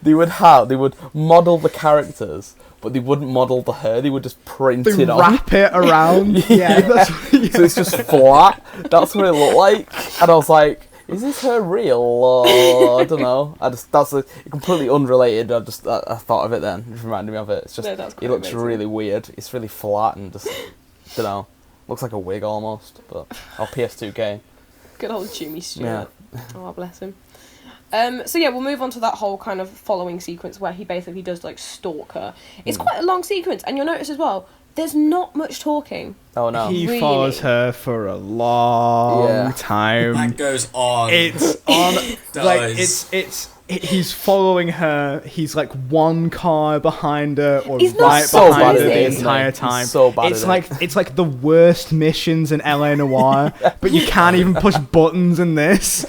they would model the characters, but they wouldn't model the hair. They would just print it on. Wrap it around. So it's just flat. That's what it looked like. And I was like, is this her real? Or, I don't know. That's completely unrelated. I thought of it then. It just reminded me of it. It's just, it looks amazing. really weird. It's really flat and just, don't know. Looks like a wig almost. But PS2 game. Good old Jimmy Stewart. Yeah. Oh, bless him. So yeah, we'll move on to that whole kind of following sequence where he basically does, like, stalk her. It's quite a long sequence, and you'll notice as well, there's not much talking. Oh no. He Really? follows her for a long time. That goes on. It's on. Like, Does. he's following her. He's like one car behind her, or He's not right so behind bad her at the it, entire isn't he? time. He's so bad it's at like it. it's like the worst missions in LA Noire, but you can't even push buttons in this.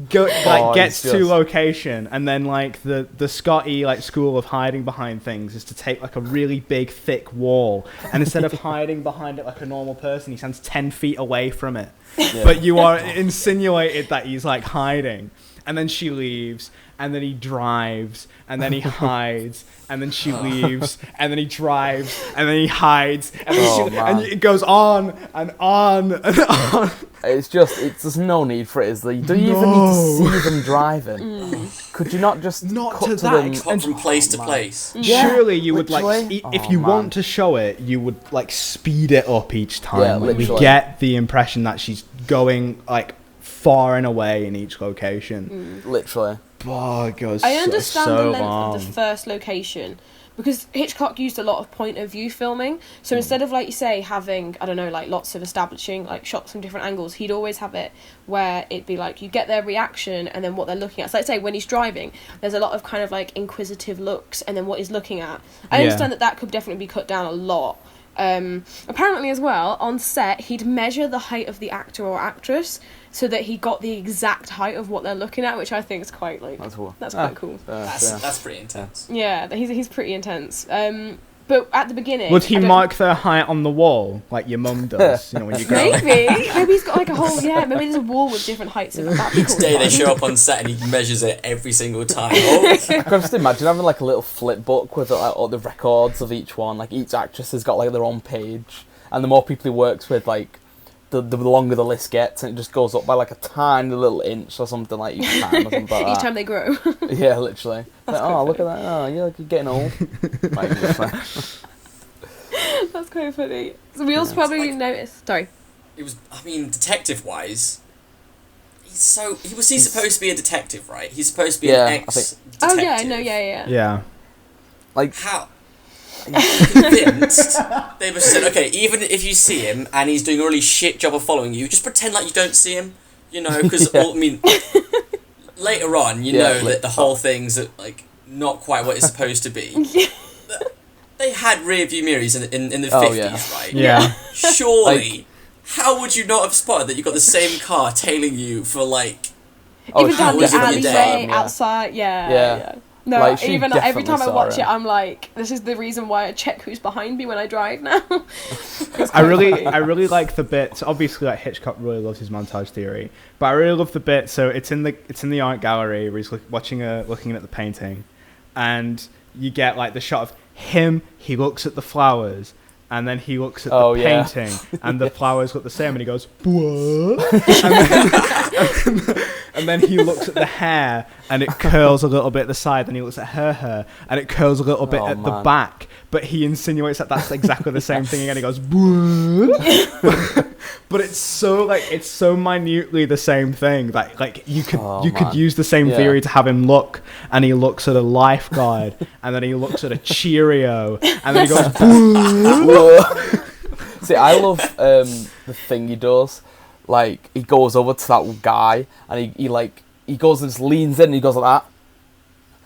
Gets to location, and then, like, the Scotty, like, school of hiding behind things is to take, like, a really big thick wall, and instead of hiding behind it like a normal person, he stands 10 feet away from it. Yeah. But you are insinuated that he's, like, hiding, and then she leaves, and then he drives, and then he hides, and then she leaves, and then he drives, and then he hides, and then and it goes on and on and on. There's no need for it, is there? You don't even need to see them driving. Could you not just cut to that them? Cut from place to place. Surely you would, like, literally. if you want to show it, you would, like, speed it up each time. Yeah, Like, we literally. get the impression that she's going, like, far and away in each location. Literally. Oh, it goes I understand so the length long. of the first location because Hitchcock used a lot of point of view filming. So instead of, like you say, having, I don't know, like lots of establishing like shots from different angles, he'd always have it where it'd be like you get their reaction and then what they're looking at. So, like say, when he's driving, there's a lot of kind of like inquisitive looks and then what he's looking at. I understand that could definitely be cut down a lot. Apparently as well, on set, he'd measure the height of the actor or actress so that he got the exact height of what they're looking at, which I think is quite, like, that's quite cool. That's pretty intense. Yeah, he's pretty intense. But at the beginning... Would he mark their height on the wall, like your mum does, you know, when you grow up? Maybe he's got like a whole, maybe there's a wall with different heights. Each day they show up on set and he measures it every single time. I can just imagine having like a little flip book with like all the records of each one. Like each actress has got like their own page, and the more people he works with, like the longer the list gets, and it just goes up by like a tiny little inch or something like each time. Or something like each that. time they grow. Yeah, literally. Like, oh, look at that! Oh, you're getting old. That's quite funny. So we also probably noticed. Sorry. It was. I mean, detective-wise, he's supposed to be a detective, right? He's supposed to be an ex-detective. Oh yeah, no, yeah. Yeah. Like how? Convinced they were said, okay, even if you see him and he's doing a really shit job of following you, just pretend like you don't see him, you know, because later on, you know that the whole thing's like not quite what it's supposed to be. They had rear view mirrors in the 50s, right? Yeah. Surely, how would you not have spotted that you got the same car tailing you for like even down the hours of your day? alleyway outside? Yeah. No, like, even every time I watch it, I'm like, this is the reason why I check who's behind me when I drive now. I really like the bit. Obviously, like Hitchcock really loves his montage theory, but I really love the bit. So it's in the art gallery where he's looking at the painting, and you get like the shot of him. He looks at the flowers, and then he looks at the painting, and the flowers look the same, and he goes, what? And then he looks at the hair, and it curls a little bit at the side. Then he looks at her hair, and it curls a little bit at the back. But he insinuates that that's exactly the same thing again. He goes, but it's so minutely the same thing. Like you could use the same theory to have him look, and he looks at a lifeguard, and then he looks at a Cheerio, and then he goes, See, I love the thing he does. Like, he goes over to that guy, and he goes and just leans in, and he goes like that.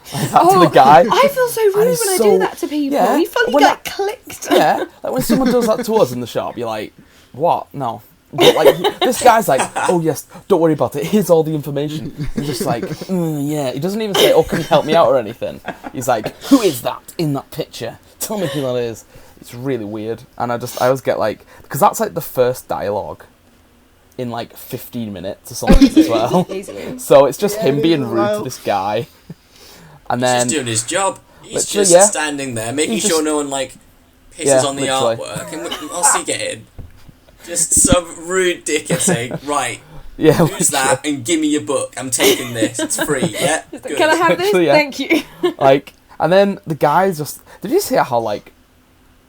To the guy. I feel so rude when I do that to people. Yeah, He fully clicked. Yeah, like when someone does that to us in the shop, you're like, what? No. But like, this guy's like, oh yes, don't worry about it, here's all the information. He's just like, yeah. He doesn't even say, oh, can you help me out or anything. He's like, who is that in that picture? Tell me who that is. It's really weird. And I always get like, because that's like the first dialogue in like 15 minutes or something as well. Easily. So it's just him being rude to this guy. And he's then just doing his job. He's just standing there, making sure no one like pisses on the artwork. And what's he getting? Just some rude dickhead saying, right, who's that? And give me your book. I'm taking this. It's free. Yeah. Good. Can I have this? Thank you. Like, and then the guy's just. Did you see how like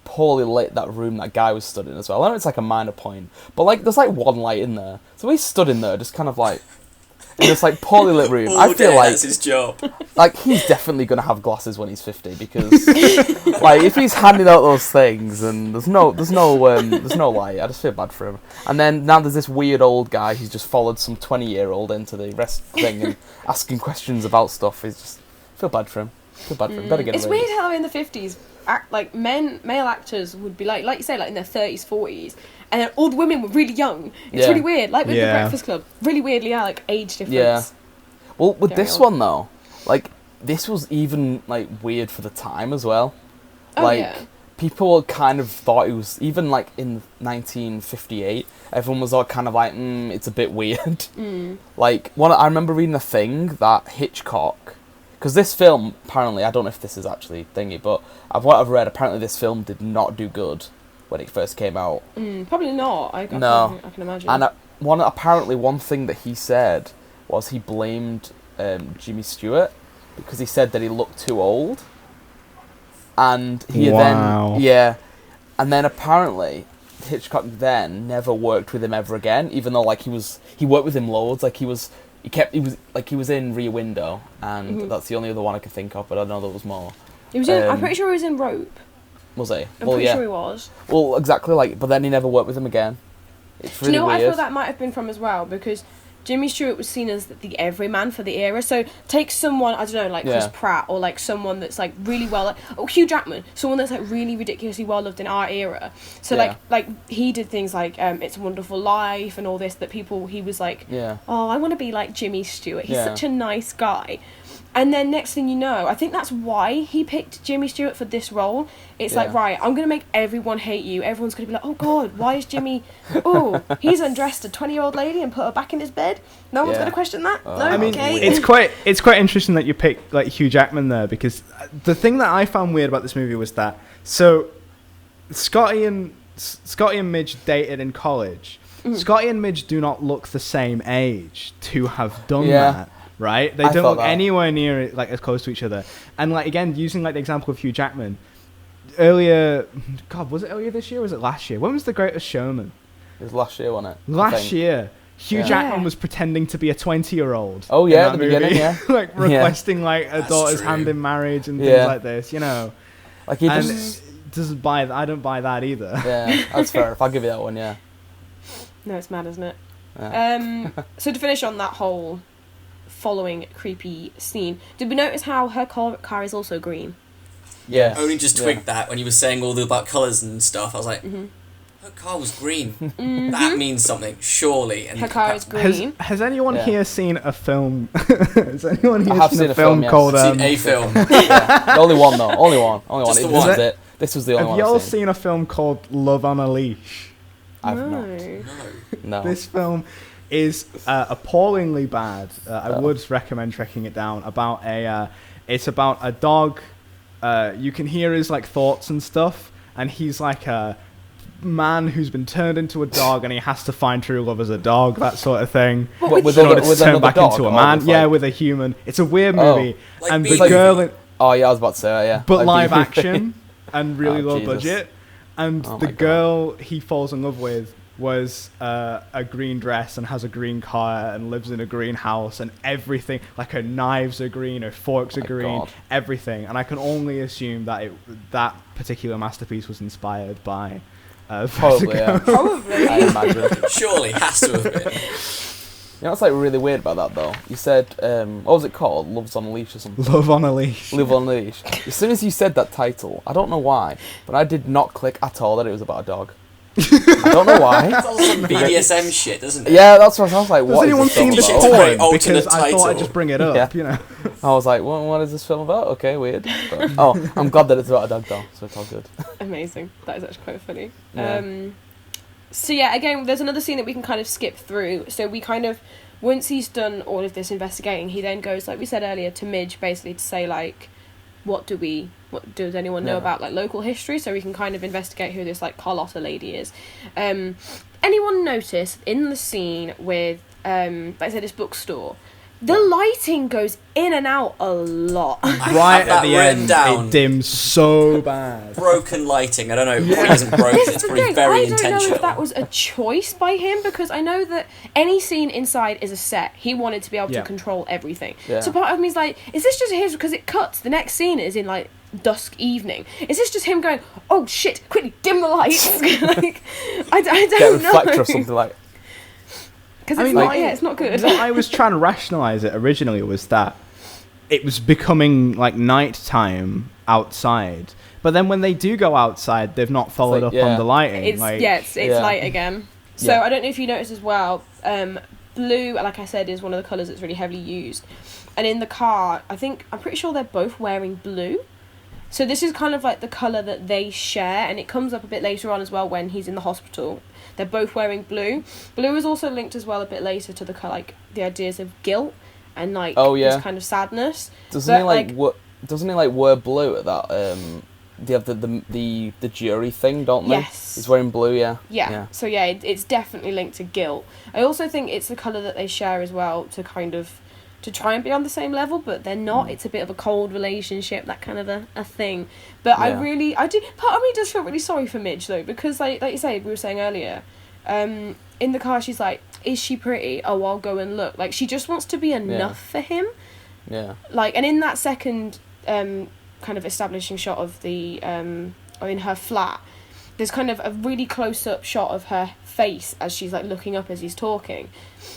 poorly lit that room that guy was stood in as well? I know it's like a minor point, but like there's like one light in there, so he stood in there just kind of like in this like poorly lit room. All I feel day, like that's his job. Like he's definitely gonna have glasses when he's 50 because like if he's handing out those things and there's no light, I just feel bad for him. And then now there's this weird old guy who's just followed some 20-year-old into the rest thing and asking questions about stuff. He's just feel bad for him. Better get It's away. weird how in the 50s, male actors would be like you say, like in their 30s, 40s, and then all the women were really young. It's really weird. Like with the Breakfast Club, really weirdly, like age difference. Yeah. Well, with this one though, like this was even like weird for the time as well. People kind of thought it was even like in 1958. Everyone was all kind of like, it's a bit weird. Like I remember reading a thing that Hitchcock. Because this film, apparently, I don't know if this is actually thingy, but what I've read, apparently this film did not do good when it first came out. Probably not. I can imagine. And one thing that he said was he blamed Jimmy Stewart because he said that he looked too old. And he and then apparently Hitchcock then never worked with him ever again, even though like he worked with him loads. Like he was in Rear Window, and that's the only other one I could think of, but I know there was more. He was in. I'm pretty sure he was in Rope. Was he? I'm pretty sure he was. Well, exactly. Like, but then he never worked with him again. It's really Do you know what weird. I feel that might have been from as well? Because Jimmy Stewart was seen as the everyman for the era. So take someone, I don't know, like Chris Pratt, or like someone that's like really well, or Hugh Jackman, someone that's like really ridiculously well loved in our era. So like he did things like It's a Wonderful Life and all this that he was like, oh, I want to be like Jimmy Stewart. He's such a nice guy. And then next thing you know, I think that's why he picked Jimmy Stewart for this role. It's like, right, I'm going to make everyone hate you. Everyone's going to be like, oh, God, why is Jimmy... Oh, he's undressed a 20-year-old lady and put her back in his bed? No one's going to question that? No? I mean, okay. it's quite interesting that you picked like Hugh Jackman there, because the thing that I found weird about this movie was that... So, Scotty and Midge dated in college. Scotty and Midge do not look the same age to have done that. Right, they don't look anywhere near like as close to each other. And like again, using like the example of Hugh Jackman, earlier, God, was it earlier this year or was it last year? When was The Greatest Showman? It was last year, wasn't it? Last year, Hugh Jackman was pretending to be a 20 year-old. Oh yeah, at the beginning, like requesting like a daughter's hand in marriage and things like this, you know. Like he doesn't buy. I don't buy that either. Yeah, that's fair. If I'll give you that one, yeah. No, it's mad, isn't it? Yeah. So to finish on that whole following creepy scene, did we notice how her car is also green? Yeah. I only just twigged that when he was saying all about colours and stuff. I was like, her car was green. That means something, surely. And her car is green. Has anyone here seen a film? Has anyone here seen a film yes. called? I've seen a film. The only one though. Only one. Just the This one. is it. This was the only one. Have y'all seen a film called Love on a Leash? I've not. No. This film is appallingly bad. I would recommend tracking it down. It's about a dog. You can hear his like thoughts and stuff, and he's like a man who's been turned into a dog, and he has to find true love as a dog, that sort of thing. With turn back into a man. Yeah, with a human. It's a weird movie, and the girl. Oh yeah, I was about to say yeah. But live action and really low Jesus. budget, and the girl he falls in love with was a green dress and has a green car and lives in a green house, and everything, like her knives are green, her forks are green, everything. And I can only assume that that particular masterpiece was inspired by Probably, yeah. Probably. I imagine. Surely, has to have been. You know what's like really weird about that though? You said, what was it called? Love's on a Leash or something? Love on a Leash. Love on a Leash. As soon as you said that title, I don't know why, but I did not click at all that it was about a dog. I don't know why. It's all some BDSM shit, doesn't it? Yeah, that's what I was like. Has What anyone is seen this this film about? porn? Because Alternate I thought I'd title. just bring it up, you know. I was like, what is this film about? Okay, weird. But, oh, I'm glad that it's about a dog though, so it's all good. Amazing. That is actually quite funny. Yeah. So yeah, again, there's another scene that we can kind of skip through. So we kind of, once he's done all of this investigating, he then goes, like we said earlier, to Midge, basically to say like, what does anyone know about like local history, so we can kind of investigate who this like Carlotta lady is. Anyone notice in the scene with like I said, this bookstore, the lighting goes in and out a lot. Right at the end, down. it dims so bad. Broken lighting. I don't know. It probably isn't broken. It's probably very intentional. I don't know if that was a choice by him, because I know that any scene inside is a set. He wanted to be able to control everything. Yeah. So part of me is like, is this just his, because it cuts, the next scene is in like dusk evening. Is this just him going, oh shit, quickly dim the lights? Like, I don't Get a reflector know. or something like. Because it's it's not good. What I was trying to rationalise it originally was that it was becoming like night time outside, but then when they do go outside, they've not followed up on the lighting. It's light again. So I don't know if you noticed as well. Blue, like I said, is one of the colours that's really heavily used, and in the car, I'm pretty sure they're both wearing blue. So this is kind of like the colour that they share, and it comes up a bit later on as well when he's in the hospital. They're both wearing blue. Blue is also linked as well a bit later to the ideas of guilt and like this kind of sadness. Doesn't he wear blue at that? They have the jury thing, don't they? Yes. He's wearing blue, yeah. Yeah. So it's definitely linked to guilt. I also think it's the colour that they share as well to kind of to try and be on the same level, but they're not. It's a bit of a cold relationship, that kind of a thing. But I do. Part of me does feel really sorry for Midge though, because like you say, we were saying earlier, in the car she's like, is she pretty? Oh, I'll go and look. Like, she just wants to be enough for him. Yeah. Like, and in that second kind of establishing shot of the or in her flat, there's kind of a really close up shot of her face as she's like looking up as he's talking,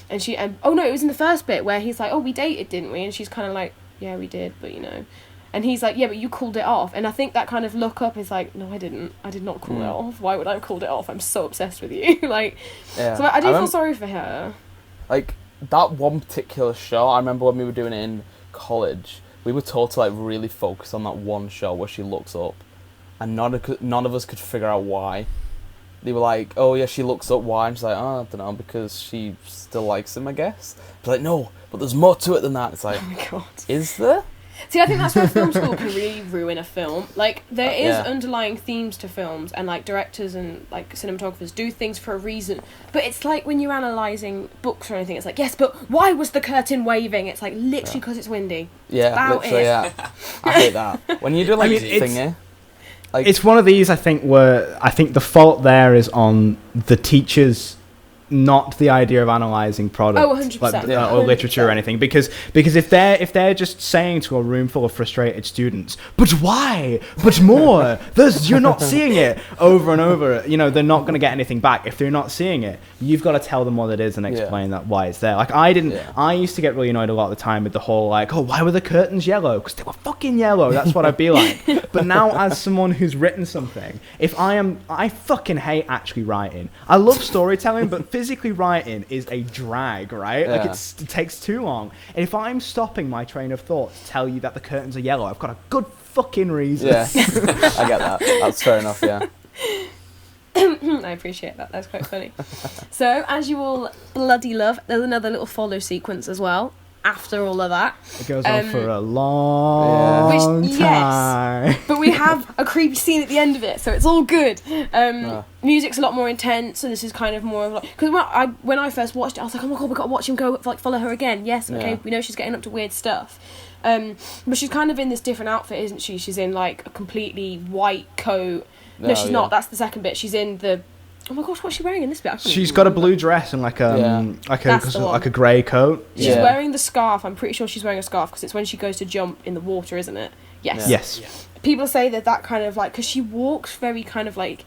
and oh no, it was in the first bit where he's like, oh, we dated, didn't we? And she's kind of like, yeah, we did, but you know, and he's like, yeah, but you called it off. And I think that kind of look up is like, no, I did not call it off. Why would I have called it off? I'm so obsessed with you. Like, so I do feel sorry for her. Like, that one particular shot, I remember when we were doing it in college, we were told to like really focus on that one shot where she looks up, and none of us could figure out why. They were like, oh yeah, she looks up, why? And she's like, oh, I don't know, because she still likes him, I guess. But like, no, but there's more to it than that. It's like, oh my God. Is there? See, I think that's where film school can really ruin a film. Like, there is underlying themes to films, and like directors and like cinematographers do things for a reason. But it's like when you're analysing books or anything, it's like, yes, but why was the curtain waving? It's like, literally because it's windy. Yeah, literally, yeah. I hate that. When you do like thingy. Like, it's one of these, I think, where I think the fault there is on the teachers, not the idea of analysing product, 100%, or literature or anything. Because if they're just saying to a room full of frustrated students, but why? But more. You're not seeing it over and over. You know, they're not going to get anything back if they're not seeing it. You've got to tell them what it is and explain that why it's there. Like I used to get really annoyed a lot of the time with the whole like, oh, why were the curtains yellow? Because they were fucking yellow. That's what I'd be like. But now, as someone who's written something, I fucking hate actually writing. I love storytelling, but physically writing is a drag, right? Like it takes too long. And if I'm stopping my train of thought to tell you that the curtains are yellow, I've got a good fucking reason. Yeah, I get that. That's fair enough, yeah. I appreciate that. That's quite funny. So, as you all bloody love, there's another little follow sequence as well. After all of that, it goes on for a long time. Yes, but we have a creepy scene at the end of it, so it's all good. Music's a lot more intense, so this is kind of more of like, because when I first watched it, I was like, oh my God, we got to watch him go, like, follow her again. Yes, okay, we know she's getting up to weird stuff. But she's kind of in this different outfit, isn't she? She's in like a completely white coat. No, she's not. That's the second bit. She's in the. Oh my gosh, what's she wearing in this bit? She's got a blue dress and like a grey coat. She's wearing the scarf. I'm pretty sure she's wearing a scarf because it's when she goes to jump in the water, isn't it? Yes. Yes. Yeah. People say that kind of like, because she walks very kind of like,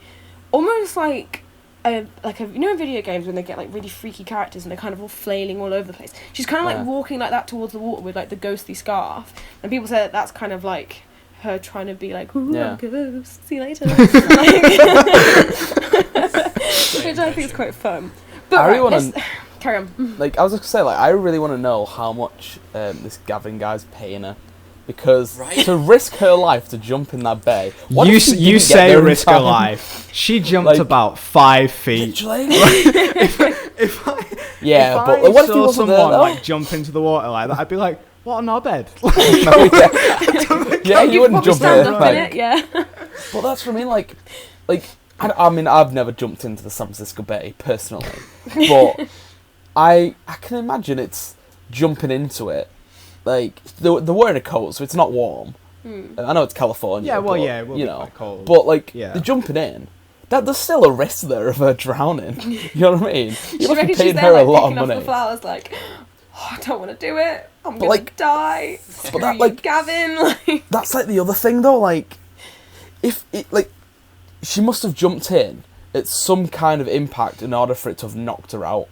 almost like you know in video games when they get like really freaky characters and they're kind of all flailing all over the place. She's kind of like walking like that towards the water with like the ghostly scarf, and people say that's kind of like her trying to be like, ooh, I'm a ghost, see you later. Which I think is quite fun. But I really want to carry on. Like, I was just gonna say, like, I really want to know how much this Gavin guy's paying her, because to risk her life to jump in that bay. You say risk her life. She jumped about 5 feet. Literally. If I what if saw someone like jump into the water like that, I'd be like, what, on our bed? You wouldn't jump in it. Yeah. But that's what I mean. Like, I mean, I've never jumped into the San Francisco Bay personally, but I can imagine it's jumping into it. Like, they're wearing a coat, so it's not warm. I know it's California. Yeah, well, but, it will be quite cold. But like, they're jumping in. There's still a risk there of her drowning. You know what I mean? You must be paying her a lot of money. Off the flowers, like, I don't want to do it. I'm gonna die. But that, like, Gavin. That's like the other thing though. Like, if it, like, she must have jumped in at some kind of impact in order for it to have knocked her out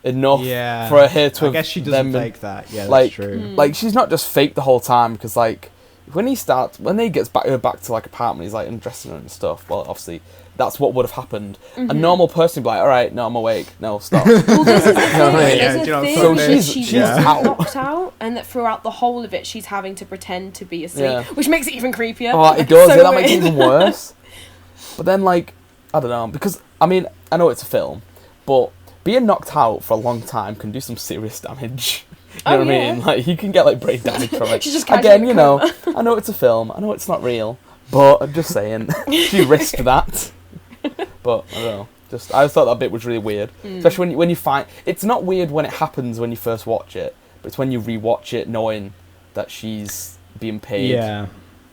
enough for her to. I guess she doesn't fake that. Yeah, like, that's true. Like, she's not just fake the whole time, because like when he gets back to like apartment, he's like undressing her and stuff. Well, obviously that's what would have happened. A normal person would be like, all right, no, I'm awake. No, stop. Well, this is the thing. So she's knocked out, and that throughout the whole of it, she's having to pretend to be asleep, which makes it even creepier. Oh, it does. That makes it even worse. But then, like, I don't know, because I mean, I know it's a film, but being knocked out for a long time can do some serious damage. You know what I mean? Like, you can get like brain damage from it. Again, you know, I know it's a film. I know it's not real, but I'm just saying, she risked that. But I don't know. I just thought that bit was really weird, especially when you find it's not weird when it happens when you first watch it, but it's when you rewatch it knowing that she's being paid. Yeah.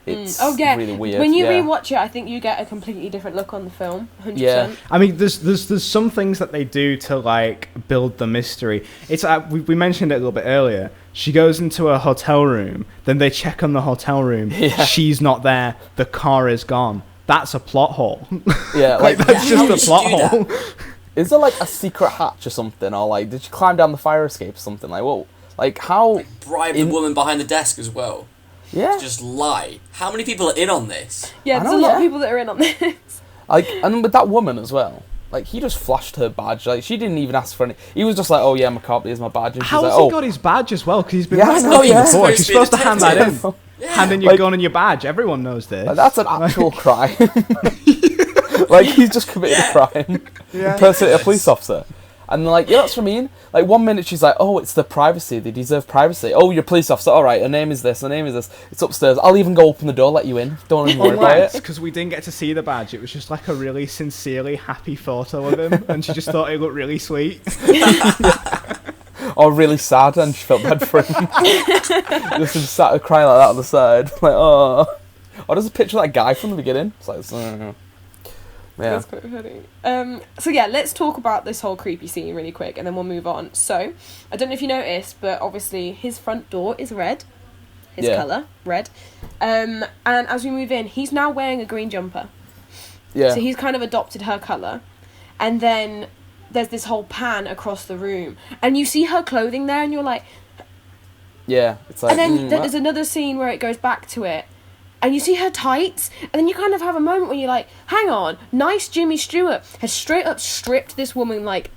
It's really weird. When you rewatch it, I think you get a completely different look on the film. 100%. Yeah. I mean, there's some things that they do to like build the mystery. It's we mentioned it a little bit earlier. She goes into a hotel room, then they check on the hotel room. Yeah. She's not there. The car is gone. That's a plot hole. Yeah, like that's just a plot hole. Is there like a secret hatch or something, or like did she climb down the fire escape or something? Like, whoa, like how? Like, bribe the woman behind the desk as well. Yeah. Just lie. How many people are in on this? Yeah, there's a lot of people that are in on this. Like, and with that woman as well. Like, he just flashed her badge. Like, she didn't even ask for any. He was just like, "Oh yeah, I'm a cop. Here's my badge." And she's How's like, he got his badge as well? Because he's been Yeah, messed I know, up yeah. before. She's supposed to hand that in. Yeah. Hand in your Like- gun and your badge. Everyone knows this. Like, that's an actual crime. Like, he's just committed a crime. Yeah. Impersonated a police officer. And they're like, yeah, that's what I mean. Like, 1 minute she's like, oh, it's the privacy. They deserve privacy. Oh, you're a police officer. All right, her name is this. Her name is this. It's upstairs. I'll even go open the door, let you in. Don't even worry about it. Because we didn't get to see the badge. It was just like a really sincerely happy photo of him. And she just thought it looked really sweet. Or really sad, and she felt bad for him. Just him sat crying like that on the side. Like, oh. Or there's a picture of that guy from the beginning. It's like, yeah. That's quite funny. So yeah, let's talk about this whole creepy scene really quick, and then we'll move on. So, I don't know if you noticed, but obviously his front door is red. His colour, red. And as we move in, he's now wearing a green jumper. Yeah. So he's kind of adopted her colour. And then there's this whole pan across the room. And you see her clothing there, and you're like... Yeah, it's like... And then there's another scene where it goes back to it. And you see her tights, and then you kind of have a moment where you're like, hang on, nice Jimmy Stewart has straight up stripped this woman, like,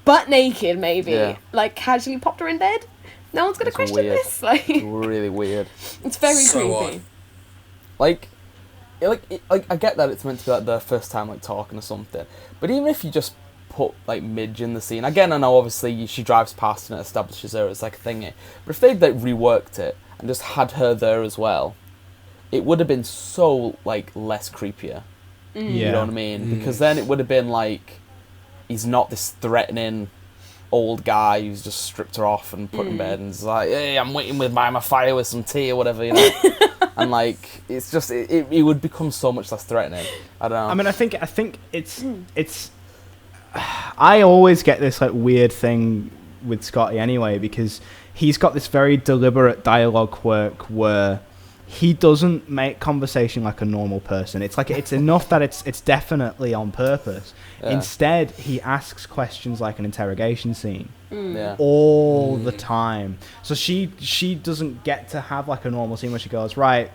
butt naked, maybe. Like, casually popped her in bed. No one's going to question weird. this. Like, It's really weird. It's very So creepy. odd. Like, I get that it's meant to be, like, their first time, like, talking or something. But even if you just put, like, Midge in the scene... Again, I know, obviously, she drives past and it establishes her as, like, a thingy. But if they'd, like, reworked it and just had her there as well... It would have been so, like, less creepier. Yeah. You know what I mean? Because then it would have been, like, he's not this threatening old guy who's just stripped her off and put in bed and is like, hey, I'm waiting by my fire with some tea or whatever, you know? And, like, it's just, it would become so much less threatening. I don't know. I mean, I think it's... I always get this, like, weird thing with Scotty anyway, because he's got this very deliberate dialogue quirk where... He doesn't make conversation like a normal person. It's like it's enough that it's definitely on purpose. Yeah. Instead, he asks questions like an interrogation scene Yeah. all the time. So she doesn't get to have like a normal scene where she goes, right,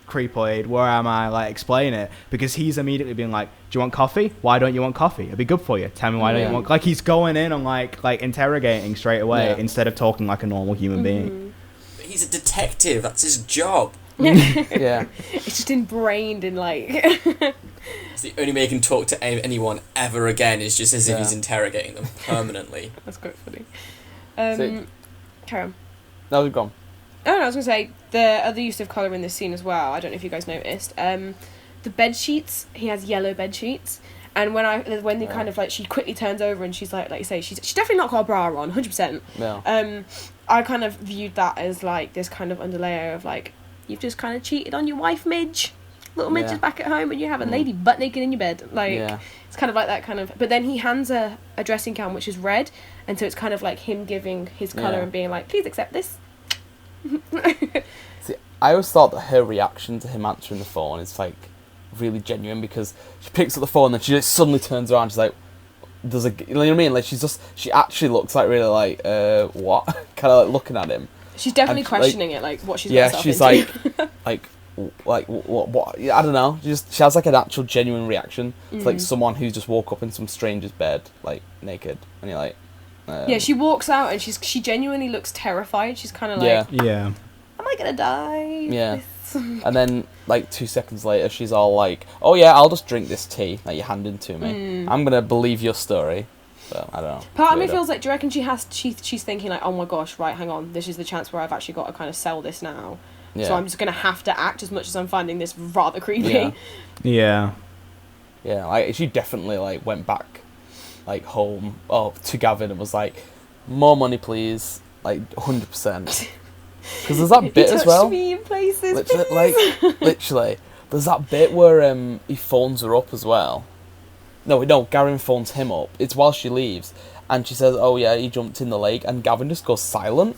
creepoid, where am I? Like, explain it, because he's immediately being like, do you want coffee? Why don't you want coffee? It'd be good for you. Tell me why don't you want? Like, he's going in on like interrogating straight away instead of talking like a normal human being. But he's a detective. That's his job. Yeah. It's just ingrained in, like... It's the only way he can talk to anyone ever again is just as if he's interrogating them permanently. That's quite funny. Carry on. No, we've gone. Oh, no, I was going to say, the other use of colour in this scene as well, I don't know if you guys noticed, the bed sheets, he has yellow bed sheets, and when they kind of, like, she quickly turns over and she's like you say, she's definitely not got a bra on, 100%. No. I kind of viewed that as, like, this kind of underlayer of, like, you've just kind of cheated on your wife, Midge. Little Midge is back at home and you have a lady butt naked in your bed. Like, it's kind of like that kind of... But then he hands a dressing gown, which is red, and so it's kind of like him giving his colour and being like, please accept this. See, I always thought that her reaction to him answering the phone is, like, really genuine, because she picks up the phone and then she just suddenly turns around and she's like, you know what I mean? Like, she actually looks like really like, what? Kind of like looking at him. She's definitely And, questioning like, it, like, what she's got herself she's into. like what? I don't know. She has like an actual genuine reaction to like someone who just woke up in some stranger's bed, like naked, and you're like, yeah, she walks out and she genuinely looks terrified. She's kind of like, Yeah. am I gonna die? Yeah. And then like 2 seconds later, she's all like, oh yeah, I'll just drink this tea that you're handing to me. I'm gonna believe your story. So, I don't know. Part of me feels like, do you reckon she's thinking like, oh my gosh, right, hang on, this is the chance where I've actually got to kind of sell this now. Yeah. So I'm just going to have to act, as much as I'm finding this rather creepy. Yeah. Yeah, like, she definitely like went back like home to Gavin and was like, more money please, like 100%. Because there's that bit as well. Me in places, literally, there's that bit where he phones her up as well. No, Gavin phones him up. It's while she leaves, and she says, "Oh yeah, he jumped in the lake," and Gavin just goes silent,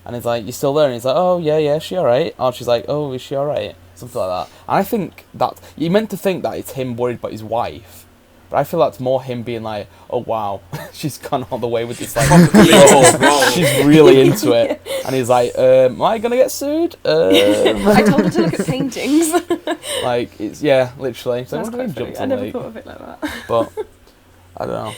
and he's like, "You still there?" And he's like, "Oh yeah, she alright?" And she's like, "Oh, is she alright?" Something like that. And I think that you meant to think that it's him worried about his wife. But I feel that's more him being like, oh wow, she's gone all the way with this, like, she's really into it. And he's like, am I going to get sued? I told her to look at paintings. Like, it's, yeah, literally. So That's quite funny. I never thought of it like that. But, I don't know.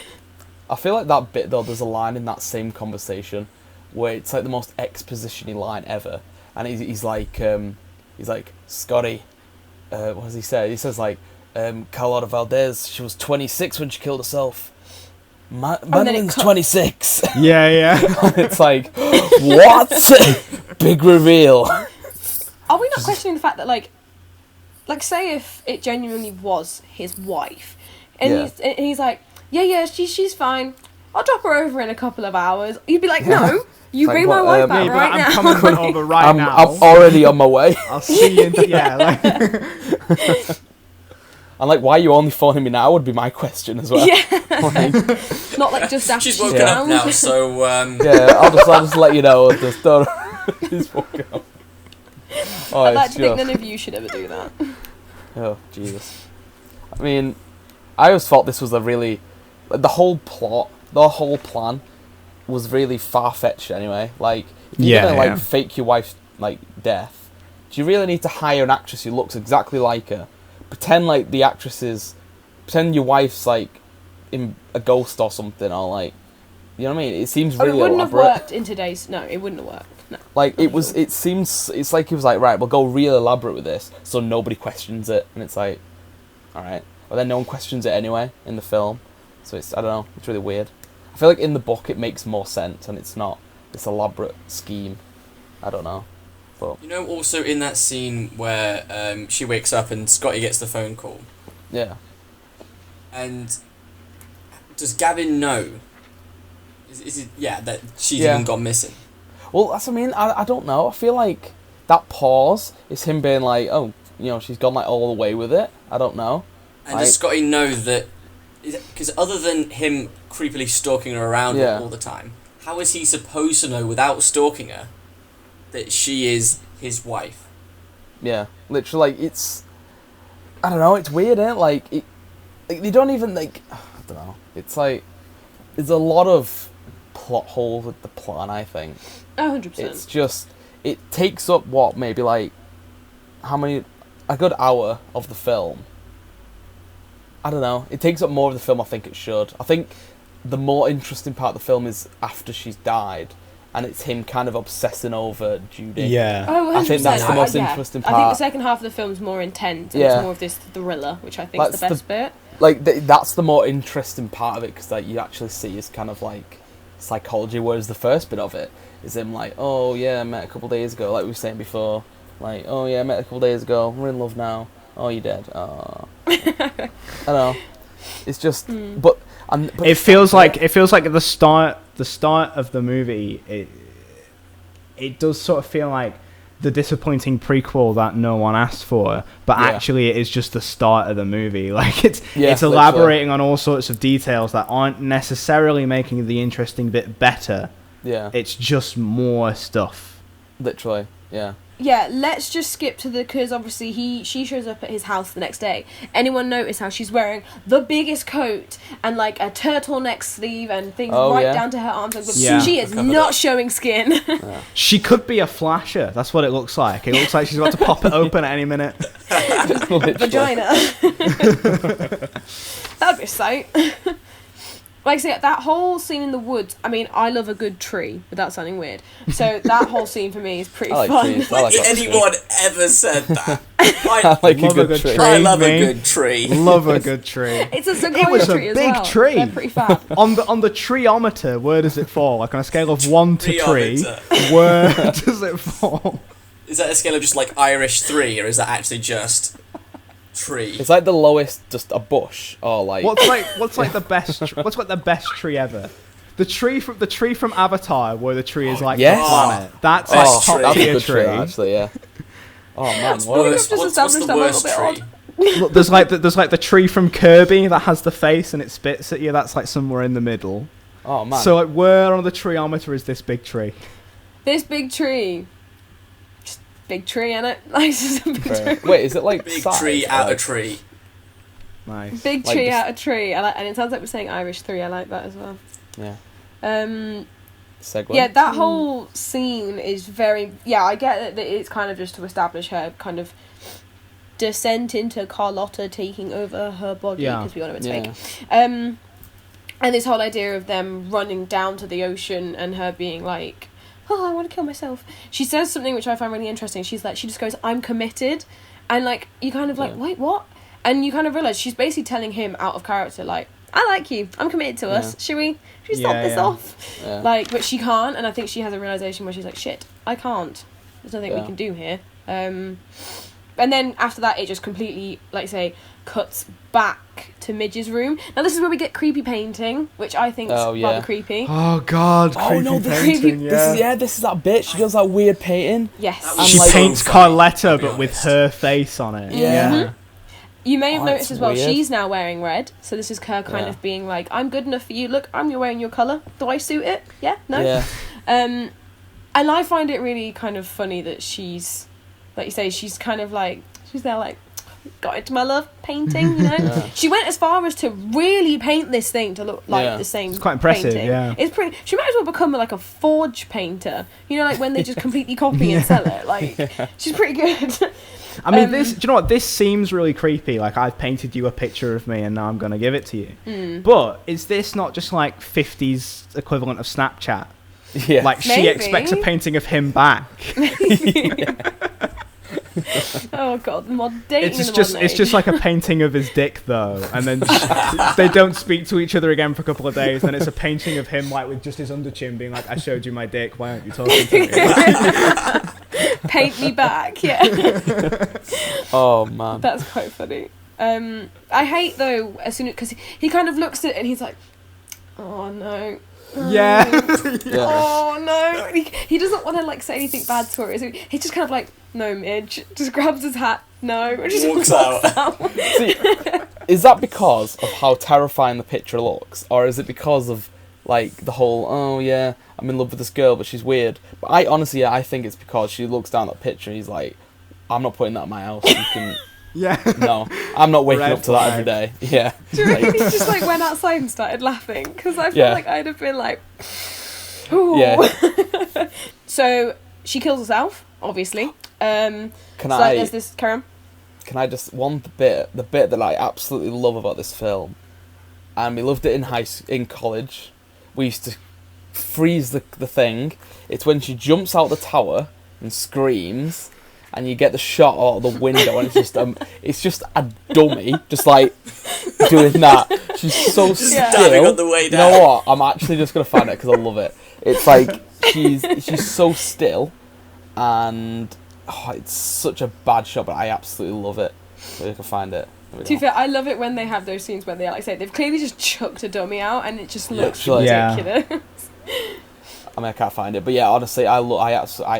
I feel like that bit, though, there's a line in that same conversation where it's like the most exposition-y line ever. And he's like, Scotty, what does he say? He says, like, Carlotta Valdez, she was 26 when she killed herself. Madeline's 26. Yeah. It's like, what? Big reveal. Are we not questioning the fact that, like say if it genuinely was his wife, and he's like, yeah, she's fine. I'll drop her over in a couple of hours. You'd be like, no, you like, bring my wife back right now. I'm coming over right now. I'm already on my way. I'll see you in And like, why are you only phoning me now would be my question as well. Yeah. Not like just after she's woken up now, so yeah, I'll just let you know. Just don't. She's woken up. Oh, I'd like to think none of you should ever do that. Oh Jesus! I mean, I always thought this was a really, the whole plan was really far fetched. Anyway, like, if you're gonna fake your wife's like death, do you really need to hire an actress who looks exactly like her? Pretend like the actress is, pretend your wife's like in a ghost or something, or like, you know what I mean? It seems really elaborate. It wouldn't have worked in today's. No, it wouldn't have worked. No. Like it's like he was like, right, we'll go real elaborate with this, so nobody questions it, and it's like, all right, but then no one questions it anyway in the film, so it's, I don't know, it's really weird. I feel like in the book it makes more sense, and it's not this elaborate scheme. I don't know. But, you know, also in that scene where she wakes up and Scotty gets the phone call. Yeah. And does Gavin know? Is it that she's even gone missing? Well, that's what I mean. I don't know. I feel like that pause is him being like, oh, you know, she's gone like all the way with it. I don't know. And does Scotty know that? Because other than him creepily stalking her around all the time, how is he supposed to know without stalking her that she is his wife? Yeah, literally, like, it's, I don't know, it's weird, isn't it? Like, they don't even, like, I don't know, it's like, there's a lot of plot holes with the plan, I think. 100%. It's just, it takes up, maybe, like, a good hour of the film. I don't know, it takes up more of the film I think it should. I think the more interesting part of the film is after she's died, and it's him kind of obsessing over Judy. Yeah. Oh, 100%. I think that's the most interesting part. I think the second half of the film is more intense, and it's more of this thriller, which I think is the best bit. Like, that's the more interesting part of it, because like, you actually see his kind of like psychology, whereas the first bit of it is him like, oh yeah, I met a couple days ago, like we were saying before. Like, oh yeah, I met a couple days ago, we're in love now. Oh, you're dead. Oh. I don't know. It's just, but it feels like at the start of the movie, it does sort of feel like the disappointing prequel that no one asked for, but actually it is just the start of the movie. Like, it's elaborating on all sorts of details that aren't necessarily making the interesting bit better. Yeah. It's just more stuff. Literally, yeah. Yeah, let's just skip to because obviously she shows up at his house the next day. Anyone notice how she's wearing the biggest coat and like a turtleneck sleeve and things down to her arms? She is not showing skin. Yeah. She could be a flasher. That's what it looks like. It looks like she's about to pop it open at any minute. Vagina. That'd be a sight. Like I say, that whole scene in the woods, I mean, I love a good tree, without sounding weird. So that whole scene for me is pretty fun. Like anyone ever said that? I like a good tree. I love a good tree. Love a good tree. It's a sequoia tree as well. It was a big tree. They're pretty fat. On the treeometer, where does it fall? Like on a scale of 1 to 3, where does it fall? Is that a scale of just like Irish 3, or is that actually just tree? It's like the lowest, just a bush, or like what's like the best? What's like the best tree ever? The tree from Avatar, where the tree is like yes. the planet. That's Oh, top that's a tier good tree, tree. actually. Yeah. Oh man, That's what worse. a- Just What's the established I'm a worst little bit tree? Look, there's like the tree from Kirby that has the face and it spits at you. That's like somewhere in the middle. oh man. So like, where on the treeometer is this big tree? This big tree. Just big tree, innit? Like, it's just a big Fair. tree. Wait, is it like Big size, tree or out like- a tree. Nice. Big Like tree this- out of tree. And it sounds like we're saying Irish 3. I like that as well. Yeah. Um, Segue. yeah, that whole scene is very... Yeah, I get that it's kind of just to establish her kind of descent into Carlotta taking over her body, Yeah. because we all know it's Yeah. fake. And this whole idea of them running down to the ocean and her being like, oh, I want to kill myself. She says something which I find really interesting. She's like, she just goes, I'm committed. And like, you kind of like, Yeah. wait, what? And you kind of realise she's basically telling him out of character, like, I like you. I'm committed to us. Should we stop Yeah, this yeah. off? Yeah. Like, but she can't. And I think she has a realisation where she's like, shit, I can't. There's nothing we Yeah. can do here. And then after that, it just completely, like say, cuts back to Midge's room. Now this is where we get creepy painting, which I think is Oh, yeah. rather creepy. Oh God, Oh creepy no, the painting. creepy. Yeah. This is that bitch. She does that weird painting. Yes. That was She like- so paints funny, Carletta, I'll be but with honest. her face on it. Yeah. You may have Oh, noticed it's as well, weird. she's now wearing red. So this is her kind Yeah. of being like, I'm good enough for you. Look, I'm wearing your colour. Do I suit it? Yeah? No? Yeah. And I find it really kind of funny that she's, like you say, she's kind of like, she's there like, got into my love painting, you know? Yeah. She went as far as to really paint this thing to look like Yeah. the same. It's quite impressive, painting. yeah. It's pretty. She might as well become like a forge painter. You know, like when they just completely copy and sell it. Like, she's pretty good. I mean, do you know what? This seems really creepy. Like, I've painted you a picture of me and now I'm going to give it to you. But is this not just like 50s equivalent of Snapchat? Yeah. Like, she Maybe. expects a painting of him back. Oh god, the mod dating. It's just like a painting of his dick, though. And then they don't speak to each other again for a couple of days. Then it's a painting of him, like, with just his underchin being like, I showed you my dick. Why aren't you talking to me? paint me back. Yeah. Oh man. That's quite funny. I hate though as soon as because he kind of looks at it and he's like, oh no. Yeah. Yeah. Oh no. And he doesn't want to like say anything bad to her. So he's just kind of like, no, Midge. Just grabs his hat. No. And just Walks out. See, is that because of how terrifying the picture looks, or is it because of like the whole oh yeah I'm in love with this girl but she's weird? But I honestly I think it's because she looks down at that picture and he's like, I'm not putting that in my house. You can Yeah. no, I'm not waking Red up to that flag. every day. Yeah. Do you reckon he just like went outside and started laughing? Because I feel Yeah. like I'd have been like, ooh. Yeah. So she kills herself, obviously. Can So like, I there's this Karen. can I just the bit that I absolutely love about this film, and we loved it in college. We used to freeze the thing. It's when she jumps out the tower and screams, and you get the shot out of the window, and it's just a dummy, just like doing that. She's so Just still. diving on the way You down. know what? I'm actually just gonna find it because I love it. It's like she's so still, and it's such a bad shot, but I absolutely love it. So you can find it. There we To be go. fair, I love it when they have those scenes where they, like I say, they've clearly just chucked a dummy out and it just looks Literally. Yeah. ridiculous. I mean, I can't find it, but yeah, honestly, I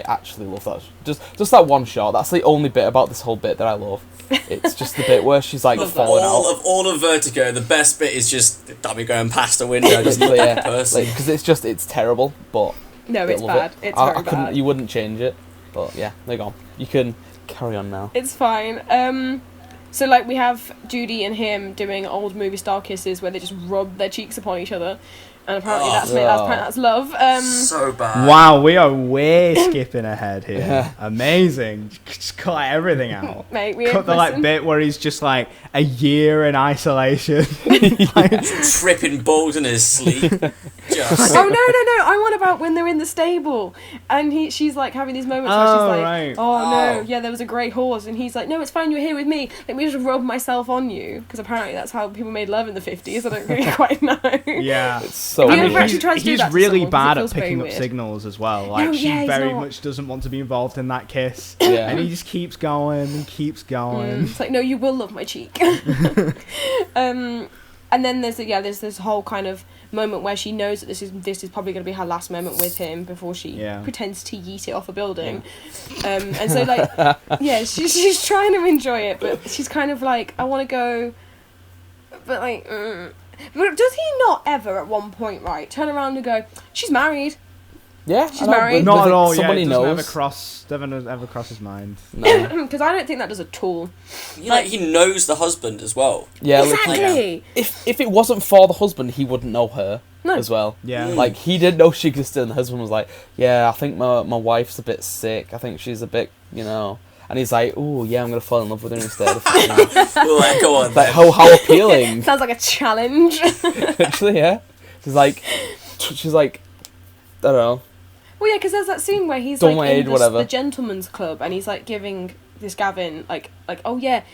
actually love that. Just that one shot. That's the only bit about this whole bit that I love. It's just the bit where she's like falling out. All of Vertigo, the best bit is just the dummy going past a window, just Literally, looking at yeah, the person. because it's terrible, but No, it's I love bad. it. It's I very couldn't. bad. You wouldn't change it, but yeah, there you go. You can carry on now. It's fine. So like we have Judy and him doing old movie star kisses where they just rub their cheeks upon each other, and apparently that's love. So bad. Wow, we are way skipping ahead here. Amazing. Just cut everything out. Mate, we Cut the like listen. bit where he's just like a year in isolation. Tripping balls in his sleep. Just. Oh no! I want about when they're in the stable and she's like having these moments where she's Oh, like, right. oh no, Oh. yeah, there was a grey horse, and he's like, no, it's fine, you're here with me. Let me just rub myself on you, because apparently that's how people made love in the 50s. I don't really quite know. Yeah. It's so Have you weird. ever actually tried to do he's that to really someone? 'Cause it bad at feels very picking up weird. signals as well. Like, No, she yeah, he's very not. much doesn't want to be involved in that kiss. Yeah. And he just keeps going and keeps going. It's like, no, you will love my cheek. And then there's this whole kind of moment where she knows that this is probably going to be her last moment with him before she pretends to yeet it off a building. And so like she's trying to enjoy it, but she's kind of like, I want to go, but like but does he not ever at one point turn around and go, she's married? Yeah, she's married. Not at all. Somebody knows. Doesn't ever cross his mind. No, because I don't think that does at all. Like he knows the husband as well. Yeah, exactly. If it wasn't for the husband, he wouldn't know her as well. Yeah, like he didn't know she existed, and the husband was like, "Yeah, I think my wife's a bit sick. I think she's a bit, And he's like, "Oh yeah, I'm gonna fall in love with her instead." Well, go on. Like how appealing. Sounds like a challenge. Actually, yeah. She's like, I don't know. Well, yeah, because there's that scene where he's Don't like in whatever. the gentleman's club, and he's like giving this Gavin like, oh yeah,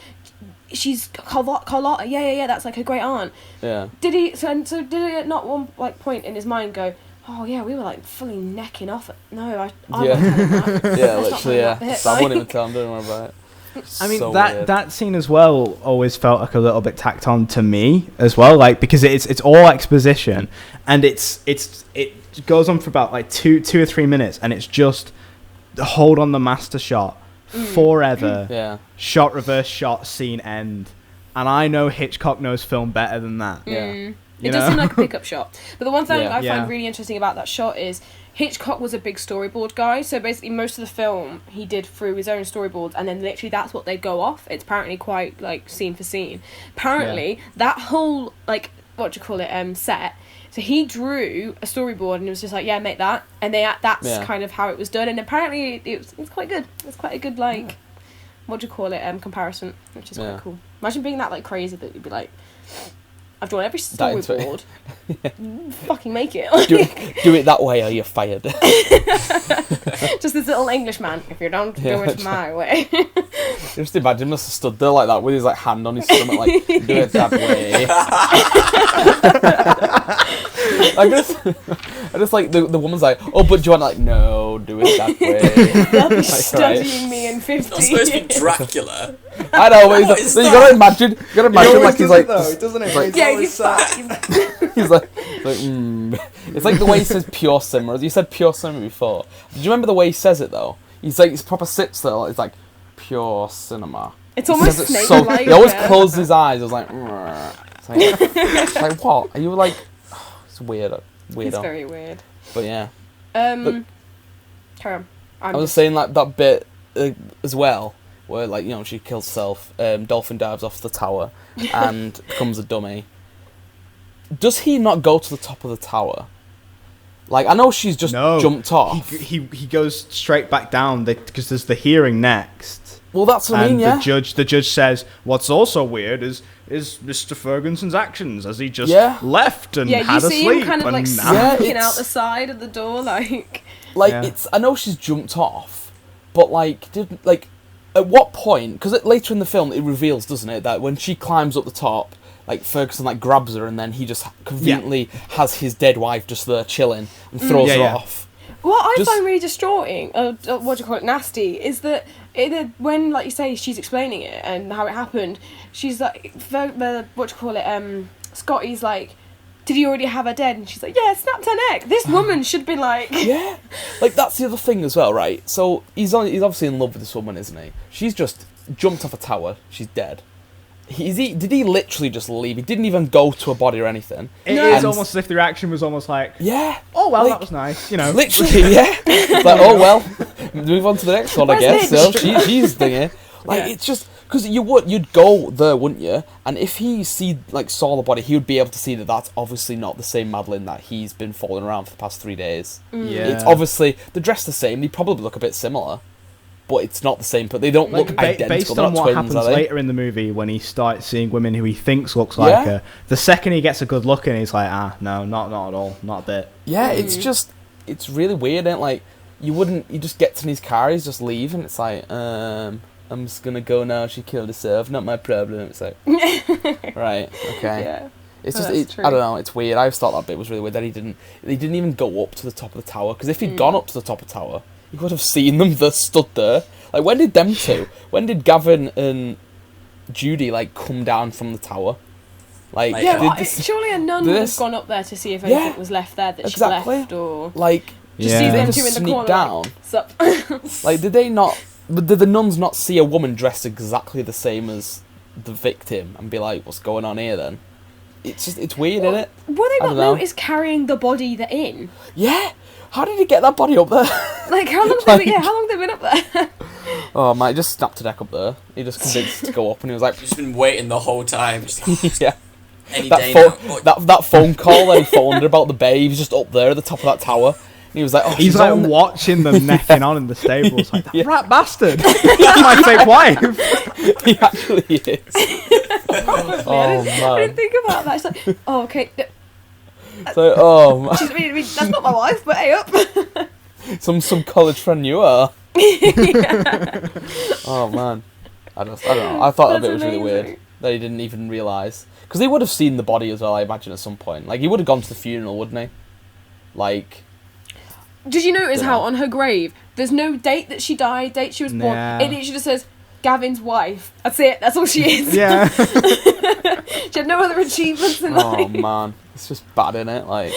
she's Carlotta, yeah, that's like her great aunt. Yeah. Did he? So did it at not one like point in his mind go, oh yeah, we were like fully necking off. No, I Yeah. won't tell him that. Yeah, literally, yeah. Bit, So I won't even tell him. Don't worry about it. I mean So that weird. that scene as well always felt like a little bit tacked on to me as well, like because it's all exposition and it goes on for about like two or 3 minutes and it's just hold on the master shot forever. Yeah. Shot, reverse shot, scene end. And I know Hitchcock knows film better than that. Yeah. It does seem like a pickup shot. But the one thing I Yeah. find really interesting about that shot is Hitchcock was a big storyboard guy, so basically most of the film he did through his own storyboards, and then literally that's what they go off. It's apparently quite like scene for scene. Apparently that whole like set. So he drew a storyboard and it was just like, yeah, make that, and that's kind of how it was done. And apparently it's quite good. It's quite a good like comparison, which is quite cool. Imagine being that like crazy that you'd be like, I've drawn every storyboard. Fucking make it. Do it that way or you're fired. Just this little Englishman. If you don't do it my way. Just imagine him must have stood there like that with his like hand on his stomach, like do it that way. I just like the woman's like, oh, but do you want like, no, do it that way. They'll be Like, studying me in 50 It's not supposed to be Dracula. I know, but What he's is like, you that? gotta imagine like he's like, doesn't it? like- Yeah, he's fat. he's like It's like the way he says pure cinema. You said pure cinema before. Did you remember the way he says it though? He's like, he proper sits there. It's like pure cinema. It's almost He says it snake-like. he always closes his eyes. I was like, it's like what? Are you like? It's weird. Weirdo. It's very weird. But yeah. Carry on. I was saying like that bit as well, where like she kills herself. Dolphin dives off the tower and becomes a dummy. Does he not go to the top of the tower? Like I know she's just jumped off. He goes straight back down because there's the hearing next. Well, that's what I mean. Yeah. The judge says what's also weird is Mr. Ferguson's actions as he just left and had a sleep. Yeah, you see him kind of like sneaking it's- out the side of the door, like. It's. I know she's jumped off, but at what point? Because later in the film it reveals, doesn't it, that when she climbs up the top, like Ferguson like grabs her and then he just conveniently has his dead wife just there chilling and throws her off. What I find really distraughting, nasty, is that when, like you say, she's explaining it and how it happened, she's like, Scotty's like, did you already have her dead? And she's like, yeah, snapped her neck. This woman should be like... Yeah. Like, that's the other thing as well, right? So, he's obviously in love with this woman, isn't he? She's just jumped off a tower. She's dead. Did he literally just leave? He didn't even go to a body or anything. It is almost as if the reaction was almost like, yeah, oh well, that was nice, Literally, yeah. It's like, oh well, move on to the next one, I guess. So she's thinking, it's just because you'd go there, wouldn't you? And if he saw the body, he would be able to see that that's obviously not the same Madeline that he's been following around for the past 3 days. Yeah, it's obviously they're dressed the same. They probably look a bit similar. But it's not the same. But they don't look identical. Based They're on not what twins, happens are they? later in the movie, when he starts seeing women who he thinks looks like her, the second he gets a good look in, he's like, no, not at all, not a bit. Yeah, it's really weird. Ain't like you just get in his car, he's just leave, and it's like, I'm just gonna go now. She killed herself, not my problem. It's like, right, okay. Yeah. It's just, I don't know. It's weird. I always thought that bit was really weird that he didn't even go up to the top of the tower. Because if he'd gone up to the top of the tower, he would have seen them that stood there. Like, when did them two? When did Gavin and Judy come down from the tower? Like, yeah, well, surely a nun would have gone up there to see if anything was left there that she left, or like just see them two in the corner. Down. Like, sup? Like, did the nuns not see a woman dressed exactly the same as the victim and be like, "What's going on here?" Then it's weird, isn't it? Were they not noticed carrying the body they're in? Yeah. How did he get that body up there? Like, how long? How long have they been up there? Oh man, he just snapped a deck up there. He just convinced to go up, and he was like, "He's been waiting the whole time." Yeah. Any day now. That phone call that he phoned about the bay, he was just up there at the top of that tower. And he was like, he's like watching them necking on in the stables, like, that rat bastard. That's my fake wife. He actually is. Oh man, I didn't think about that. It's like, oh okay. So, oh man. I mean, that's not my wife, but hey up. Some college friend you are. Oh man, I don't know. I thought that bit was really weird that he didn't even realise, because he would have seen the body as well, I imagine, at some point. Like, he would have gone to the funeral, wouldn't he? Like, did you notice how on her grave there's no date that she died, date she was born? It literally just says Gavin's wife. That's it. That's all she is. Yeah. She had no other achievements in life. Oh man, it's just bad, innit? Like,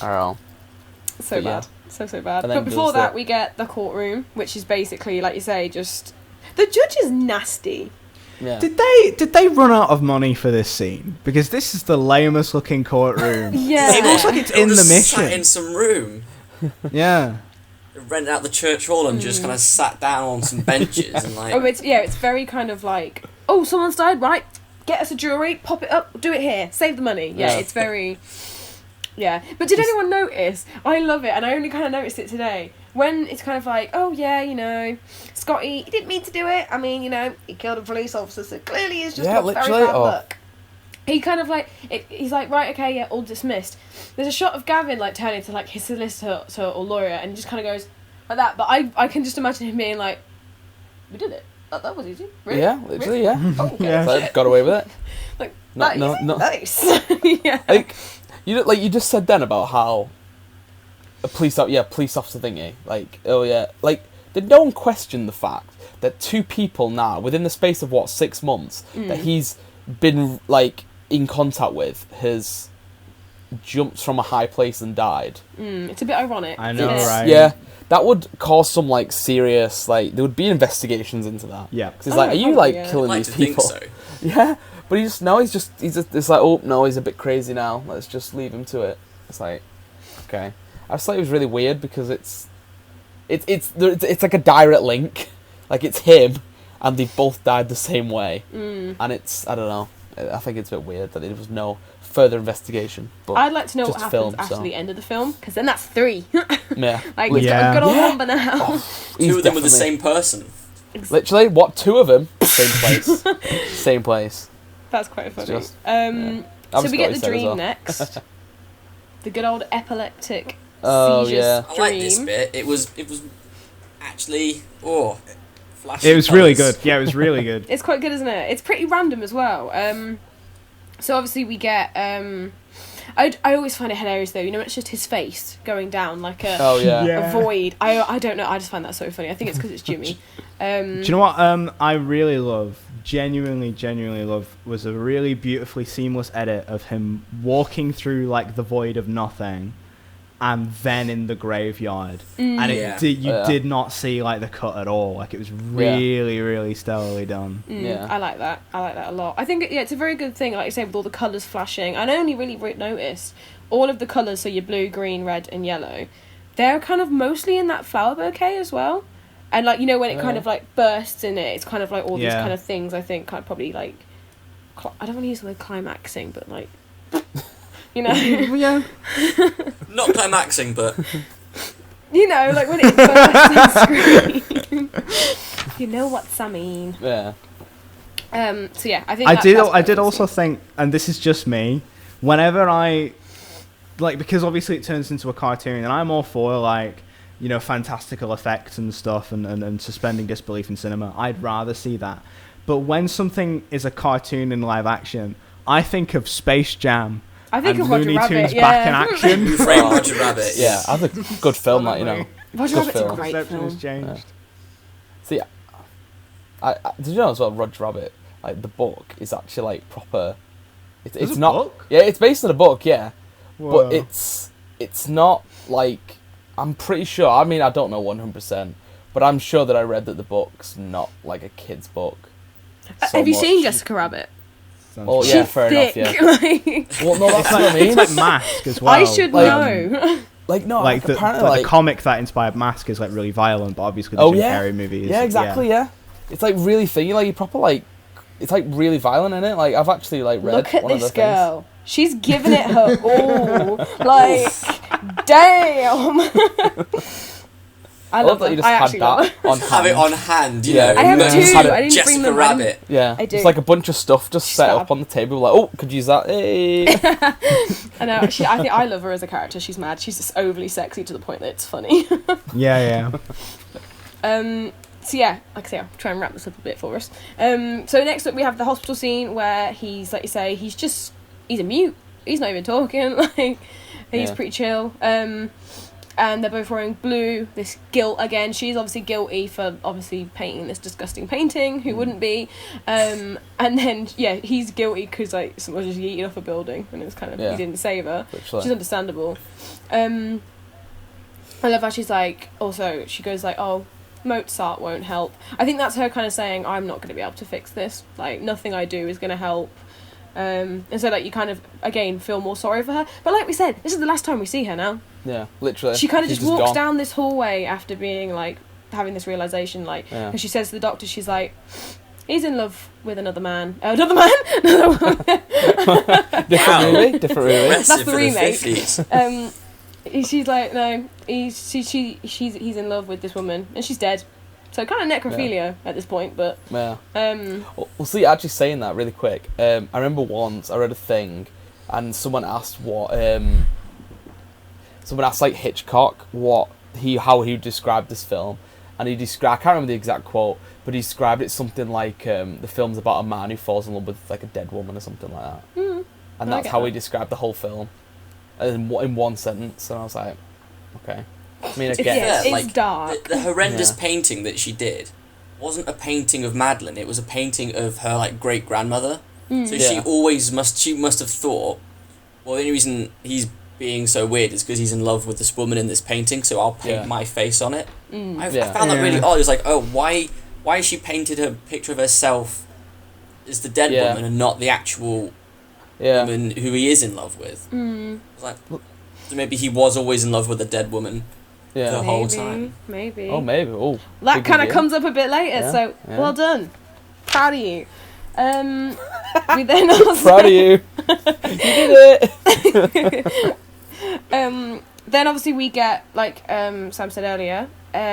I don't know. So bad. So bad. And then But before that, we get the courtroom, which is basically, like you say, just the judge is nasty. Yeah. Did they run out of money for this scene? Because this is the lamest looking courtroom. Yeah. It looks like it's in the mission. Sat in some room. Yeah. Rented out the church hall and just kind of sat down on some benches and like. Oh, it's very kind of like, oh, someone's died, right? Get us a jury, pop it up, do it here, save the money. Yeah, it's very. Yeah, but did anyone notice? I love it, and I only kind of noticed it today. When it's kind of like, oh yeah, you know, Scotty, he didn't mean to do it. I mean, you know, he killed a police officer, so clearly he's just got very bad luck. He kind of like, he's like, right, okay, yeah, all dismissed. There's a shot of Gavin like turning to like his solicitor or lawyer, and he just kind of goes like that. But I can just imagine him being like, we did it. That was easy. Really? Yeah, literally, yeah. Oh, okay. Yeah. So got away with it. Like, No. Nice. Yeah. Like, you just said then about how a police officer thingy. Like, oh yeah, like, did no one question the fact that two people now, within the space of 6 months, that he's been like in contact with, has jumped from a high place and died? It's a bit ironic. I know, isn't it? right? Yeah, that would cause some like serious, like, there would be investigations into that. Yeah, because it's like, are you like killing I'd like these to people? think so. Yeah, but he's just it's like, oh no, he's a bit crazy now. Let's just leave him to it. It's like, okay. I just thought it was really weird because it's like a direct link. Like, it's him, and they both died the same way, and it's, I don't know. I think it's a bit weird that there was no further investigation. But I'd like to know what happens after the end of the film, because then that's 3. Yeah, like, we've got a good old number now. Oh, Two of them were the same person. Literally, two of them, same place, same place. That's quite funny. Just, so we get the dream next. The good old epileptic seizures yeah. I like this bit. It was actually flashy. It was really good. Yeah, it was really good. It's quite good, isn't it? It's pretty random as well. So obviously we get I always find it hilarious though. You know, it's just his face going down like a a void. I don't know. I just find that so funny. I think it's because it's Jimmy. Do you know what I really love? Genuinely love was a really beautifully seamless edit of him walking through like the void of nothing, and then in the graveyard, and you did not see like the cut at all. Like, it was really stellarly done. I like that a lot. I think it's a very good thing, like you say, with all the colours flashing. I only really noticed all of the colours, so your blue, green, red and yellow, they're kind of mostly in that flower bouquet as well. And like, you know, when it kind of like bursts in it, it's kind of like all these kind of things. I think kind of probably like, I don't want to use the word climaxing, but like, you know, Yeah. Not climaxing, but you know, like when it bursts on screen. You know what I mean? Yeah. So yeah, I think I did also think, and this is just me, whenever I like, because obviously it turns into a cartoon, and I'm all for like, you know, fantastical effects and stuff, and suspending disbelief in cinema. I'd rather see that. But when something is a cartoon in live action, I think of Space Jam. I think and of Roger Looney Rabbit, Tunes back in action. Who Framed Roger Rabbit? Yeah, that's a good film, like, you know. Roger Good Rabbit's film. a great Perception film. has changed. See, I did you know as well, Roger Rabbit, like, the book is actually like proper. It's a not. book? Yeah, it's based on a book. Yeah, Whoa. but it's not like. I'm pretty sure. I mean, I don't know 100%, but I'm sure that I read that the book's not like a kid's book. Have you seen Jessica Rabbit? Oh yeah, She's fair thick. enough. Yeah. Well, no, that's what I mean. It's like Mask as well. I should know. Like no, like the apparently the comic that inspired Mask is like really violent, but obviously the Jim Carrey movie is. Yeah, exactly. Yeah, it's like really thingy. Like you proper like, it's like really violent in it. Like I've actually like read. Look at one this of the girl. She's giving it her all. Like, damn. I love that you just had that on hand. Have it on hand, you Yeah. know. I have Yeah. two. Just had it. I didn't bring Jessica them. Rabbit. Yeah, I do. it's like a bunch of stuff just set Stab. up on the table. Like, oh, could use that. Hey. I know. I think I love her as a character. She's mad. She's just overly sexy to the point that it's funny. Yeah. So yeah, like I say, I'll try and wrap this up a bit for us. So next up we have the hospital scene where he's, like you say, he's a mute. He's not even talking. Like, he's pretty chill. And they're both wearing blue. This guilt again. She's obviously guilty for obviously painting this disgusting painting. Who wouldn't be? And then he's guilty because like someone just yeeted off a building and it's kind of he didn't save her, which is understandable. I love how she's like. Also, she goes like, "Oh, Mozart won't help." I think that's her kind of saying, "I'm not going to be able to fix this. Like nothing I do is going to help." And so like you kind of again feel more sorry for her. But like we said, this is the last time we see her now. Yeah, literally. She kind of She's just walks gone. down this hallway after being like having this realization, like, and she says to the doctor, she's like, "He's in love with another man." Another man. Different movie. That's the remake. 50s. She's like, no, he's in love with this woman, and she's dead. So kind of necrophilia at this point, but Well, see, actually saying that really quick. I remember once I read a thing, and someone asked like Hitchcock how he described this film, and I can't remember the exact quote, but he described it something like the film's about a man who falls in love with like a dead woman or something like that, and that's how he described the whole film, in one sentence. And I was like, okay. I mean, I guess it's dark. The horrendous painting that she did wasn't a painting of Madeline. It was a painting of her like great grandmother. So she must have thought, well, the only reason he's being so weird is because he's in love with this woman in this painting. So I'll paint my face on it. I found that really odd. It was like, oh, why has she painted her picture of herself as the dead woman and not the actual woman who he is in love with? I was like, so maybe he was always in love with a dead woman. The whole time. Maybe. Oh, maybe. Oh, that kind of comes up a bit later. So well done. Proud of you. We then also proud of you. You did it. Then obviously we get, like Sam said earlier,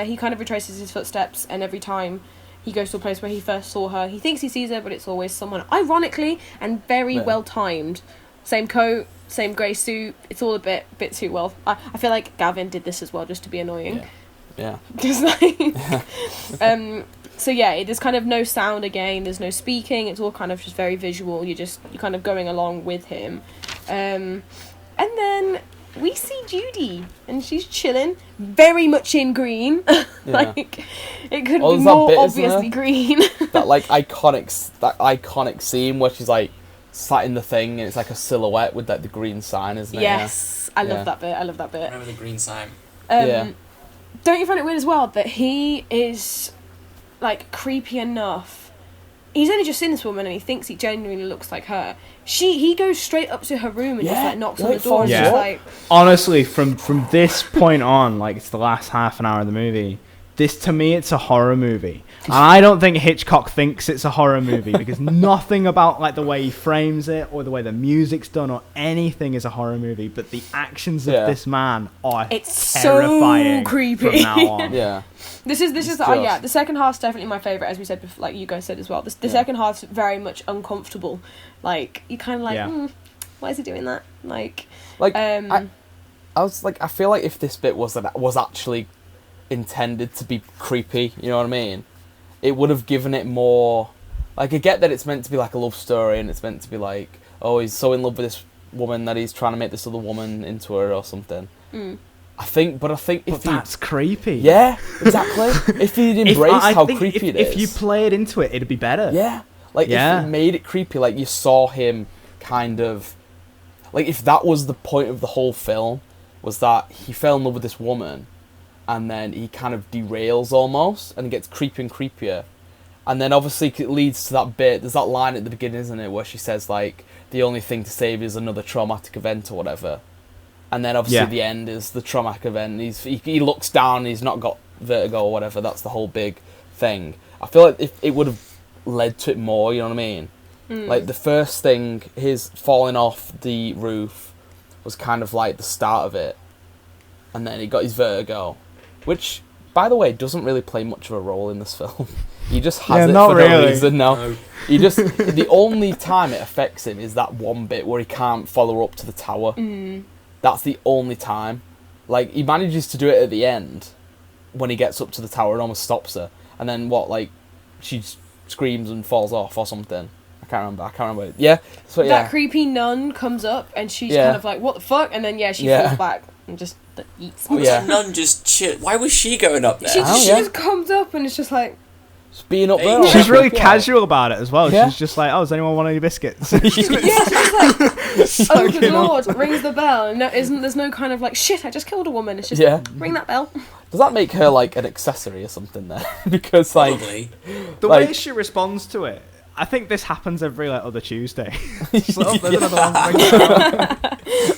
he kind of retraces his footsteps, and every time he goes to a place where he first saw her, he thinks he sees her, but it's always someone ironically and very well timed. Same coat, same grey suit. It's all a bit too well. I feel like Gavin did this as well just to be annoying. Yeah. Just like so there's kind of no sound again, there's no speaking, it's all kind of just very visual. You're kind of going along with him. And then we see Judy, and she's chilling, very much in green. Like it could be more obviously green. that iconic scene where she's like sat in the thing and it's like a silhouette with like the green sign, isn't it? Yes, I love that bit. I Remember the green sign. Don't you find it weird as well that he is like creepy enough? He's only just seen this woman and he thinks he genuinely looks like her. He goes straight up to her room and just like knocks on the door and just like. Honestly, from this point on, like it's the last half an hour of the movie. This, to me, it's a horror movie. And I don't think Hitchcock thinks it's a horror movie because nothing about like the way he frames it or the way the music's done or anything is a horror movie. But the actions of this man are terrifying so creepy from now on. This is the second half's definitely my favourite, as we said before, like you guys said as well. The second half's very much uncomfortable. Like you kind of like, why is he doing that? Like I was like, I feel like if this bit was actually intended to be creepy, you know what I mean, it would have given it more. Like I get that it's meant to be like a love story and it's meant to be like, oh, he's so in love with this woman that he's trying to make this other woman into her or something. I think if that's creepy. Yeah, exactly. If he'd embraced how creepy it is. If you played into it, it'd be better. Yeah. Like if you made it creepy, like you saw him kind of, like, if that was the point of the whole film, was that he fell in love with this woman, and then he kind of derails almost, and gets creepier and creepier. And then obviously it leads to that bit, there's that line at the beginning, isn't it, where she says, like, the only thing to save is another traumatic event or whatever. And then obviously the end is the traumatic event. He looks down and he's not got vertigo or whatever. That's the whole big thing. I feel like if it would have led to it more, you know what I mean? Like, the first thing, his falling off the roof, was kind of like the start of it. And then he got his vertigo. Which, by the way, doesn't really play much of a role in this film. He just has it for no reason. No. He just, the only time it affects him is that one bit where he can't follow her up to the tower. That's the only time. Like, he manages to do it at the end, when he gets up to the tower and almost stops her. And then she screams and falls off or something. I can't remember. Yeah. So, that creepy nun comes up and she's kind of like, what the fuck? And then, she falls back and just eats. That nun just chill. Why was she going up there? She just comes up and it's just like... Just being up there. She's really casual about it as well. Yeah. She's just like, does anyone want any biscuits? She's just like, opens the door, rings the bell, and there's no kind of like, shit, I just killed a woman. It's just, ring that bell. Does that make her like an accessory or something there? Because like... Probably. The way she responds to it, I think this happens every other Tuesday. She's like, there's another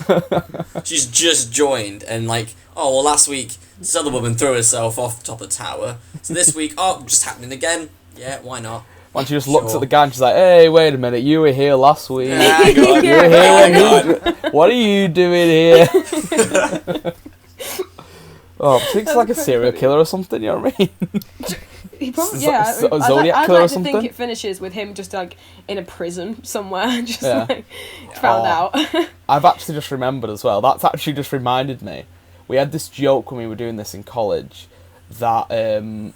one. She's just joined and like, well, last week this other woman threw herself off the top of the tower. So this week, just happening again. Yeah, why not? Once she just looks at the guy and she's like, hey, wait a minute, you were here last week. Yeah, you were here what are you doing here? Thinks like a serial killer or something, you know what I mean? He probably, Zodiac killer or something? I'd like to think it finishes with him just like in a prison somewhere, just found out. I've actually just remembered as well. That's actually just reminded me. We had this joke when we were doing this in college that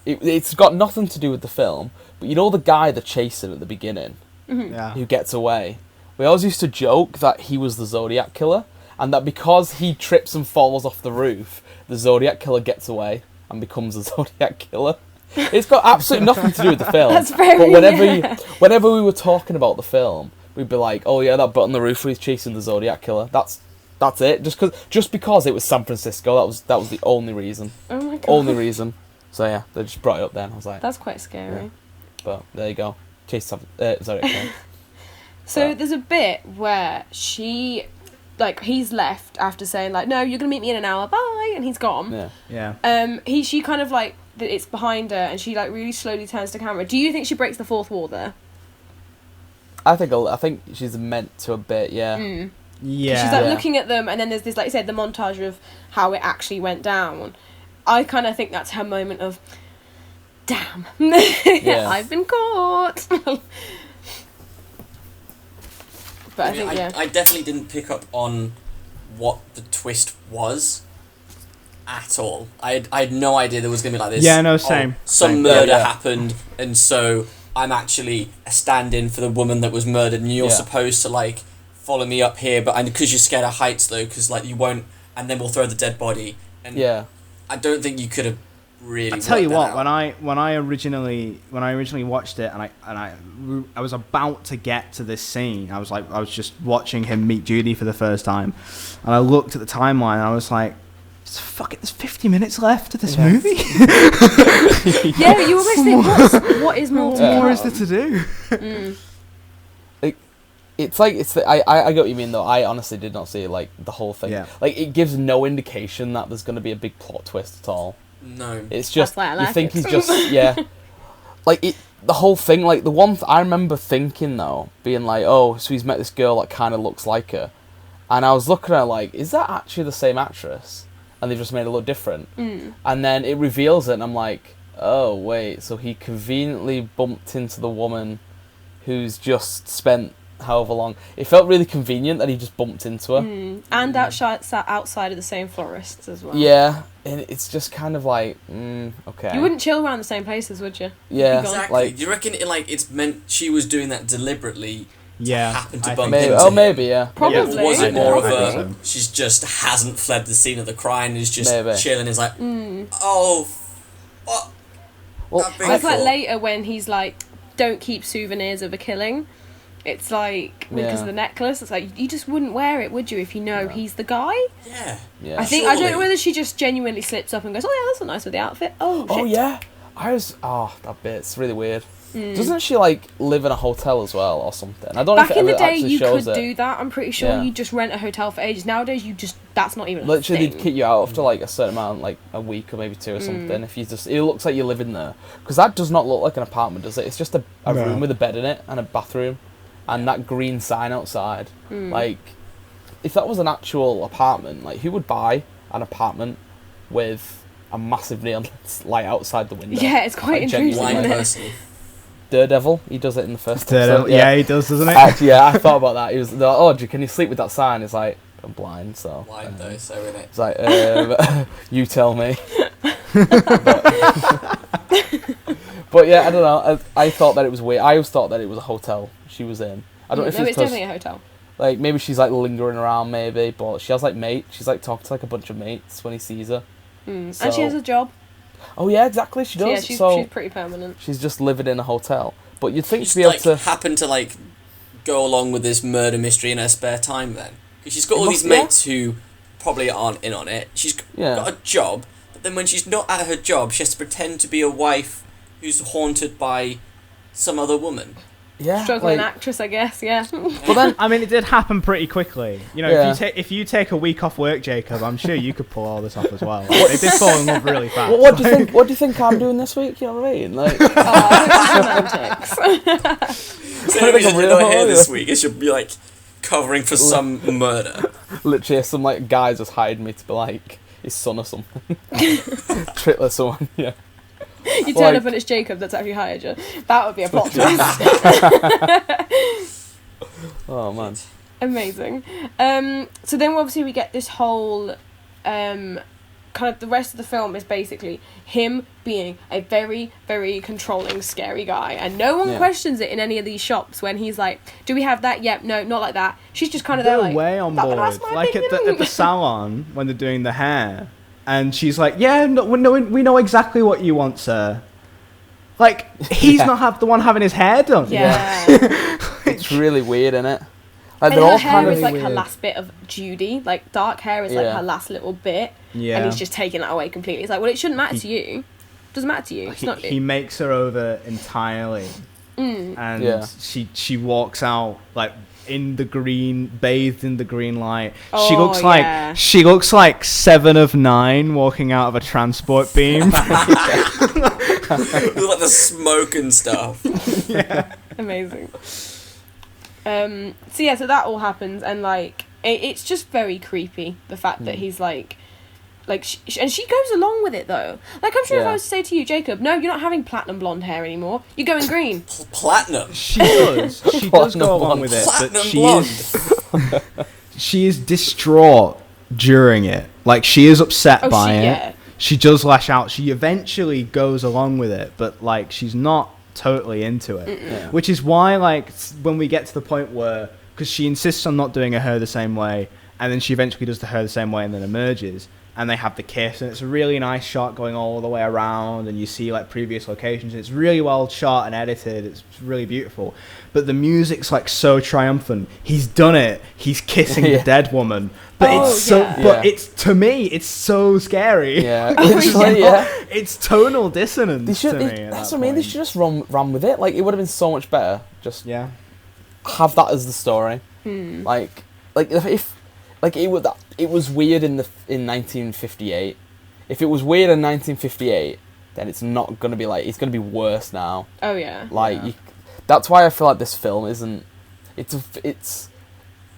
it's got nothing to do with the film, but you know the guy they're chasing at the beginning, who gets away. We always used to joke that he was the Zodiac killer, and that because he trips and falls off the roof, the Zodiac killer gets away and becomes the Zodiac killer. It's got absolutely nothing to do with the film. That's very, but whenever we were talking about the film, we'd be like, oh yeah, that butt on the roof where he's chasing the Zodiac killer. That's it. Just because it was San Francisco, that was the only reason. Oh my god. Only reason. So yeah, they just brought it up then. I was like, that's quite scary. Yeah. But there you go. Zodiac killer. So there's a bit where he's left after saying like, no, you're gonna meet me in an hour, bye, and he's gone. Yeah. She kind of like, it's behind her and she like really slowly turns to camera. Do you think she breaks the fourth wall there? I think she's meant to a bit, yeah. Yeah. She's like looking at them, and then there's this, like you said, the montage of how it actually went down. I kind of think that's her moment of, damn, I've been caught. But I think I definitely didn't pick up on what the twist was at all. I had no idea there was going to be like this. Yeah, no, same. Some murder happened, and so I'm actually a stand-in for the woman that was murdered, and you're supposed to like follow me up here, but because you're scared of heights though, because like you won't, and then we'll throw the dead body. And I don't think you could have really. I tell you what, when I originally watched it, and I was about to get to this scene, I was just watching him meet Judy for the first time, and I looked at the timeline, and I was like, there's 50 minutes left of this movie. Yeah, but you almost think, what is more? What more is there to do? I get what you mean though. I honestly did not see like the whole thing. Yeah. Like it gives no indication that there's going to be a big plot twist at all. No. It's just that's why I like you think it. he's just like the whole thing. Like the one I remember thinking though, being like, oh, so he's met this girl that kind of looks like her, and I was looking at her like, is that actually the same actress? And they've just made it look different. And then it reveals it, and I'm like, oh wait, so he conveniently bumped into the woman who's just spent however long. It felt really convenient that he just bumped into her. And outside of the same florists as well. Yeah, and it's just kind of like, okay. You wouldn't chill around the same places, would you? Yeah, exactly. like, do you reckon it's meant she was doing that deliberately? Yeah, happened to I bump think into maybe. Oh, him? maybe, yeah. Probably. Yeah, was it more of so. a she's just hasn't fled the scene of the crime and is just Maybe. chilling? Is like, oh, what? Well, It's like later when he's like, don't keep souvenirs of a killing. It's like, because of the necklace, it's like, you just wouldn't wear it, would you, if you know he's the guy? Yeah. I think, I don't know whether she just genuinely slips up and goes, oh yeah, that's not nice with the outfit. Oh, shit. Oh, yeah. That bit's really weird. Doesn't she, like, live in a hotel as well or something? I don't know if it Back in the ever day, actually you shows could it. do that. I'm pretty sure you just rent a hotel for ages. Nowadays, that's not even a Literally, thing. they'd kick you out after, like, a certain amount, like, a week or maybe 2 or something. If it looks like you're living there. Because that does not look like an apartment, does it? It's just a room with a bed in it and a bathroom. And that green sign outside. Like, if that was an actual apartment, like, who would buy an apartment with a massive neon light outside the window? Yeah, it's quite intrusive, Blind isn't it? person. Daredevil, he does it in the first Daredevil, episode. yeah, he does, doesn't he? Actually, I thought about that. He was like, oh, can you sleep with that sign? It's like, I'm blind, so... Blind though, so innit? It's like, you tell me. But yeah, I don't know. I thought that it was weird. I always thought that it was a hotel she was in. I don't know if No, it's it's definitely a hotel. like, maybe she's like lingering around, maybe, but she has like mates. She's like talking to like a bunch of mates when he sees her. So, And she has a job. Oh yeah, exactly. She does. Yeah, she's pretty permanent. She's just living in a hotel. But you'd think She's she'd be able like to. happen to like go along with this murder mystery in her spare time then, because she's got all these yeah. mates who probably aren't in on it. She's got a job, but then when she's not at her job, she has to pretend to be a wife who's haunted by some other woman. Yeah, Struggling actress, I guess. Yeah. But then, I mean, it did happen pretty quickly. You know, if you take a week off work, Jacob, I'm sure you could pull all this off as well. Like, they did fall in love really fast. What do you think? What do you think I'm doing this week? You know what I mean? Like, Outtakes. So the reason you're not here this week is you'll be like covering for some murder. literally, some like guy just hired me to be like his son or something. Trickler someone, yeah. You turn up and it's Jacob that's actually hired you. That would be a plot twist. Oh man. Amazing. So then obviously we get this whole kind of the rest of the film is basically him being a very, very controlling, scary guy, and no one questions it in any of these shops when he's like, do we have that? Yep, no, not like that. She's just kind of there like, way on board. Like at the salon when they're doing the hair, and she's like, yeah, no, we know exactly what you want, sir. Like, he's not the one having his hair done. Yeah. It's really weird, isn't it? Like, And they're her all hair kind of is like weird. her last bit of Judy. Like, dark hair is like her last little bit. Yeah. And he's just taking that away completely. It's like, well, it shouldn't matter to you. Doesn't matter to you. It's not He makes her over entirely. And she walks out like in the green, bathed in the green light. She looks like 7 of 9 walking out of a transport beam. With like the smoke and stuff. Yeah. Amazing. So that all happens, and like it's just very creepy, the fact that he's like and she goes along with it though. Like, I'm sure if I was to say to you, Jacob, no, you're not having platinum blonde hair anymore, you're going green. Platinum. She does go along with it, but she is distraught during it. Like, she is upset by it. Yeah. She does lash out. She eventually goes along with it, but like, she's not totally into it. Which is why, like, when we get to the point where, because she insists on not doing her hair the same way, and then she eventually does the hair the same way and then emerges, and they have the kiss, and it's a really nice shot going all the way around, and you see like previous locations. It's really well shot and edited. It's really beautiful, but the music's like so triumphant. He's done it. He's kissing the dead woman, but it's to me it's so scary. Yeah, it's tonal dissonance to me. That's what I mean. They should just run with it. Like, it would have been so much better. Just have that as the story. Like if it was weird in 1958. If it was weird in 1958, then it's not gonna be like, it's gonna be worse now. Oh yeah. That's why I feel like this film isn't. It's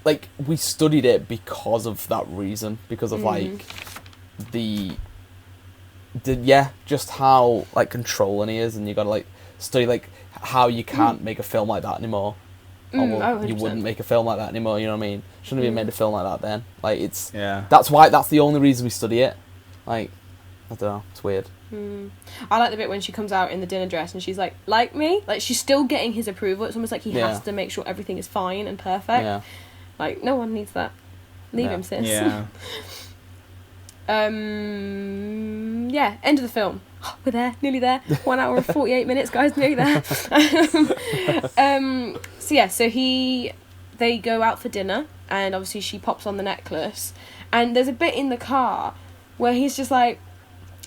like, we studied it because of that reason, because of like just how like controlling he is, and you gotta like study like how you can't make a film like that anymore. You wouldn't make a film like that anymore, you know what I mean? Shouldn't have even made a film like that then. Like, it's... Yeah. That's the only reason we study it. Like, I don't know, it's weird. I like the bit when she comes out in the dinner dress and she's like me? Like, she's still getting his approval. It's almost like he has to make sure everything is fine and perfect. Yeah. Like, no one needs that. Leave him, sis. Yeah. End of the film. We're there, nearly there. 1 hour and 48 minutes, guys, nearly there. So they go out for dinner, and obviously she pops on the necklace, and there's a bit in the car where he's just like,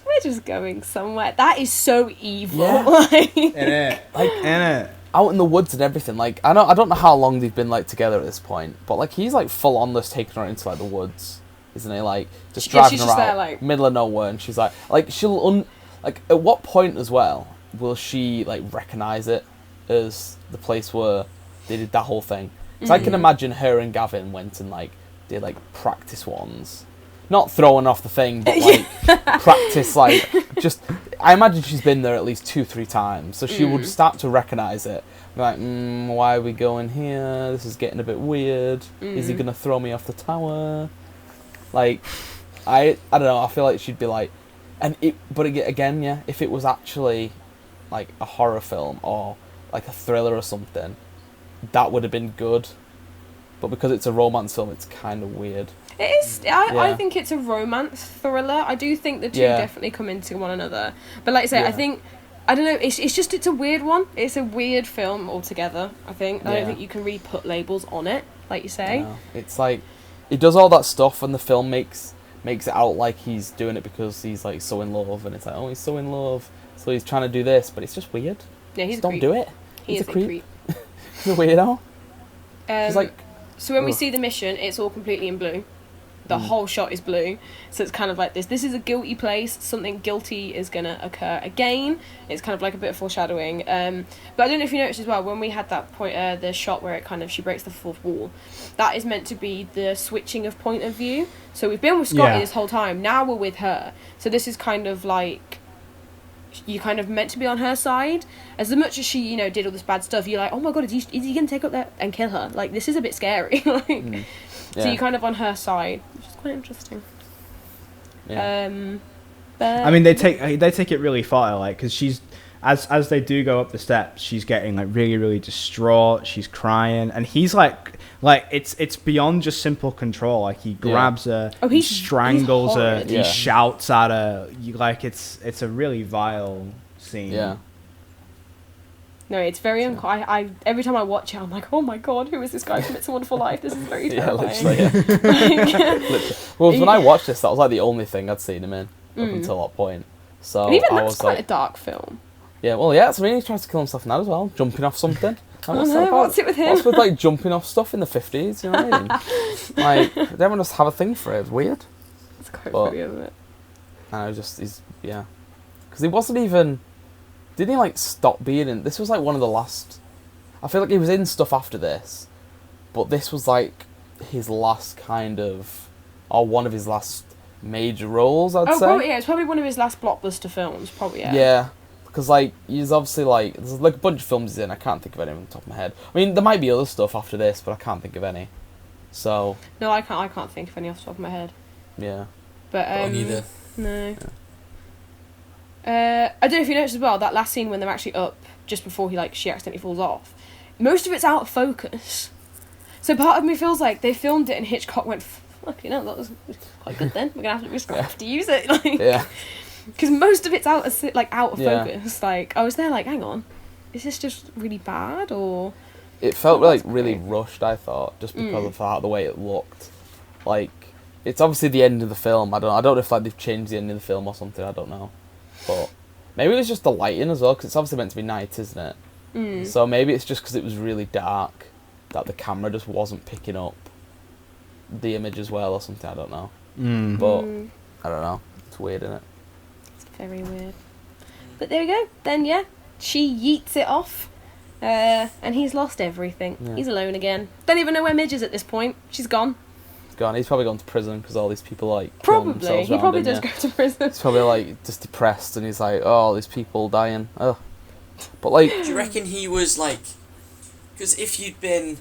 we're just going somewhere. That is so evil. Yeah. In it. Out in the woods and everything. Like, I don't know how long they've been like together at this point, but like he's like full on this taking her into like the woods, isn't he? Like just driving her out, there, like, middle of nowhere, and she's like she'll like at what point as well will she like recognize it as the place where they did that whole thing? Because I can imagine her and Gavin went and like did like practice ones. Not throwing off the thing, but like practice, like just. I imagine she's been there at least 2-3 times, so she would start to recognise it. Like, why are we going here? This is getting a bit weird. Is he gonna throw me off the tower? Like, I don't know. I feel like she'd be like, but again, yeah. If it was actually like a horror film or like a thriller or something, that would have been good. But because it's a romance film, it's kind of weird. It is. I think it's a romance thriller. I do think the two definitely come into one another. But like I say, I think, I don't know, it's a weird one. It's a weird film altogether, I think. I don't think you can really put labels on it, like you say. No. It's like, he does all that stuff and the film makes it out like he's doing it because he's like so in love, and it's like, oh, he's so in love, so he's trying to do this, but it's just weird. Yeah, he's just a don't creep. do it. He's a creep. He's a weirdo. He's like... So when we see the mission, it's all completely in blue. The whole shot is blue, so it's kind of like this is a guilty place, something guilty is going to occur again. It's kind of like a bit of foreshadowing. But I don't know if you noticed as well, when we had that point, the shot where it kind of, she breaks the fourth wall, that is meant to be the switching of point of view. So we've been with Scotty this whole time, now we're with her. So this is kind of like, you kind of meant to be on her side. As much as she, did all this bad stuff, you're like, oh my god, is he going to take up that and kill her? Like, this is a bit scary. So you're kind of on her side, which is quite interesting. Yeah. I mean, they take it really far, like, because she's, as they do go up the steps, she's getting like really, really distraught. She's crying, and he's like it's beyond just simple control. Like, he grabs her, he strangles her, he shouts at her. It's a really vile scene. Yeah. No, it's very I every time I watch it, I'm like, oh my god, who is this guy from It's a Wonderful Life? This is very terrifying. Literally. Well, when I watched this, that was like the only thing I'd seen him in up until that point. So and even that's quite a dark film. Yeah, well, yeah, so he tries to kill himself now as well, jumping off something. What's it with him? What's with like jumping off stuff in the 50s? You know what I mean? Like, everyone just have a thing for it. It's weird. It's quite funny, isn't it? And because he wasn't even. Didn't he like stop being in? This was like one of the last. I feel like he was in stuff after this, but this was like his last kind of, or one of his last major roles. I'd say. Probably, it's probably one of his last blockbuster films. Probably, yeah. Yeah, because like he's obviously like there's like a bunch of films he's in. I can't think of any on the top of my head. I mean, there might be other stuff after this, but I can't think of any. So. No, I can't think of any off the top of my head. Yeah. But neither. No. Yeah. I don't know if you noticed as well, that last scene when they're actually up, just before she accidentally falls off, most of it's out of focus. So part of me feels like they filmed it and Hitchcock went, fuck, that was quite good then. We're going to have to use it. Yeah. Because most of it's out of focus. Like, I was there like, hang on, is this just really bad, or... It felt really rushed, I thought, just because of the way it looked. Like, it's obviously the end of the film. I don't know if they've changed the end of the film or something, I don't know. But maybe it was just the lighting as well, because it's obviously meant to be night, isn't it? So maybe it's just because it was really dark that the camera just wasn't picking up the image as well or something, I don't know. But, I don't know. It's weird, isn't it? It's very weird. But there we go. Then, she yeets it off, and he's lost everything. Yeah. He's alone again. Don't even know where Midge is at this point. She's gone. Gone. He's probably gone to prison because all these people probably he probably does go to prison. He's probably just depressed and he's like, oh, all these people dying. Oh, but do you reckon he was because if you'd been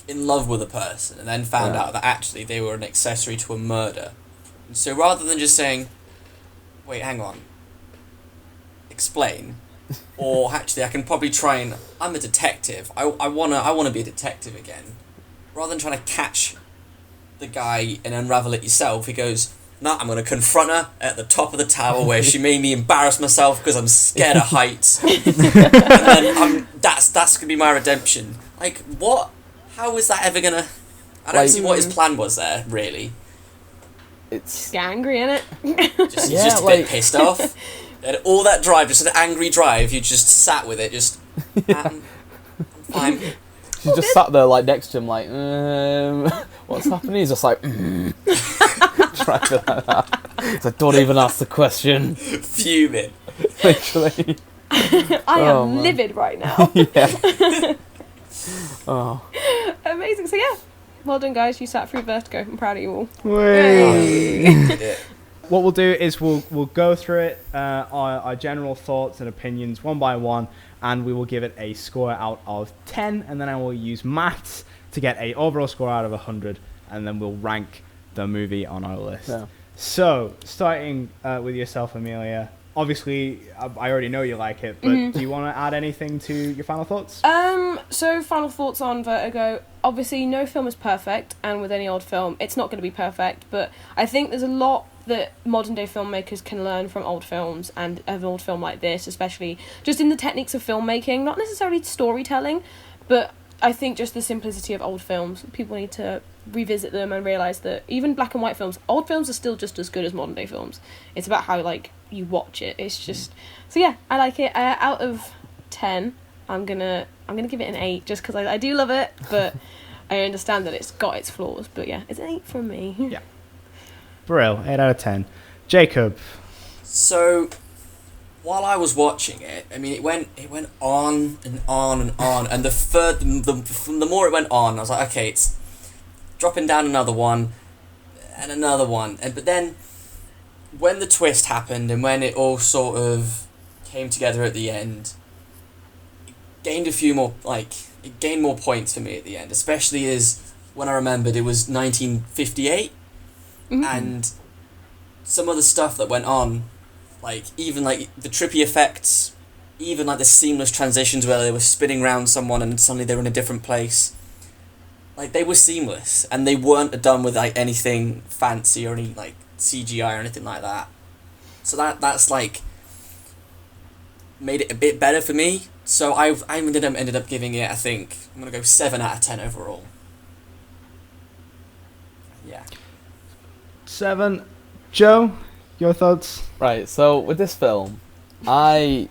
in love with a person and then found out that actually they were an accessory to a murder, and so rather than just saying, wait, hang on, explain, or actually I can probably try and I'm a detective. I wanna be a detective again, rather than trying to catch the guy and unravel it yourself, he goes, No, I'm going to confront her at the top of the tower where she made me embarrass myself because I'm scared of heights. And then that's going to be my redemption. Like, what? How is that ever going to... I don't see what his plan was there, really. It's... Just get angry, innit? He's just a bit pissed off. And all that drive, just an angry drive, you just sat with it, just... I'm fine. She's just sat there, like, next to him, like, what's happening? He's just like, driving like that. It's like, don't even ask the question. Fuming. Literally. I am livid right now. Yeah. Oh. Amazing. So yeah, well done, guys. You sat through Vertigo. I'm proud of you all. What we'll do is we'll go through it, our general thoughts and opinions one by one, and we will give it a score out of 10, and then I will use maths to get a overall score out of 100, and then we'll rank the movie on our list. Yeah. So, starting with yourself, Amelia. Obviously, I already know you like it, but do you want to add anything to your final thoughts? So final thoughts on Vertigo. Obviously, no film is perfect, and with any old film, it's not going to be perfect, but I think there's a lot that modern day filmmakers can learn from old films, and an old film like this, especially just in the techniques of filmmaking, not necessarily storytelling, but I think just the simplicity of old films. People need to revisit them and realise that even black and white films, old films are still just as good as modern day films. It's about how, like, you watch it. It's just... So yeah, I like it. Out of 10, I'm gonna give it an 8, just because I do love it, but I understand that it's got its flaws. But yeah, it's an 8 from me. Yeah. Brill, 8 out of 10. Jacob. So, while I was watching it, I mean, it went on and on and on, and the more it went on, I was like, okay, it's dropping down another one, and another one, but then when the twist happened and when it all sort of came together at the end, it gained more points for me at the end, especially as when I remembered it was 1958. And some of the stuff that went on, like, even, like, the trippy effects, even, like, the seamless transitions where they were spinning around someone and suddenly they were in a different place. Like, they were seamless, and they weren't done with, like, anything fancy or any, like, CGI or anything like that. So that's, like, made it a bit better for me. So I ended up giving it, I think, I'm going to go 7 out of 10 overall. Yeah. 7. Joe, your thoughts? Right, so with this film, when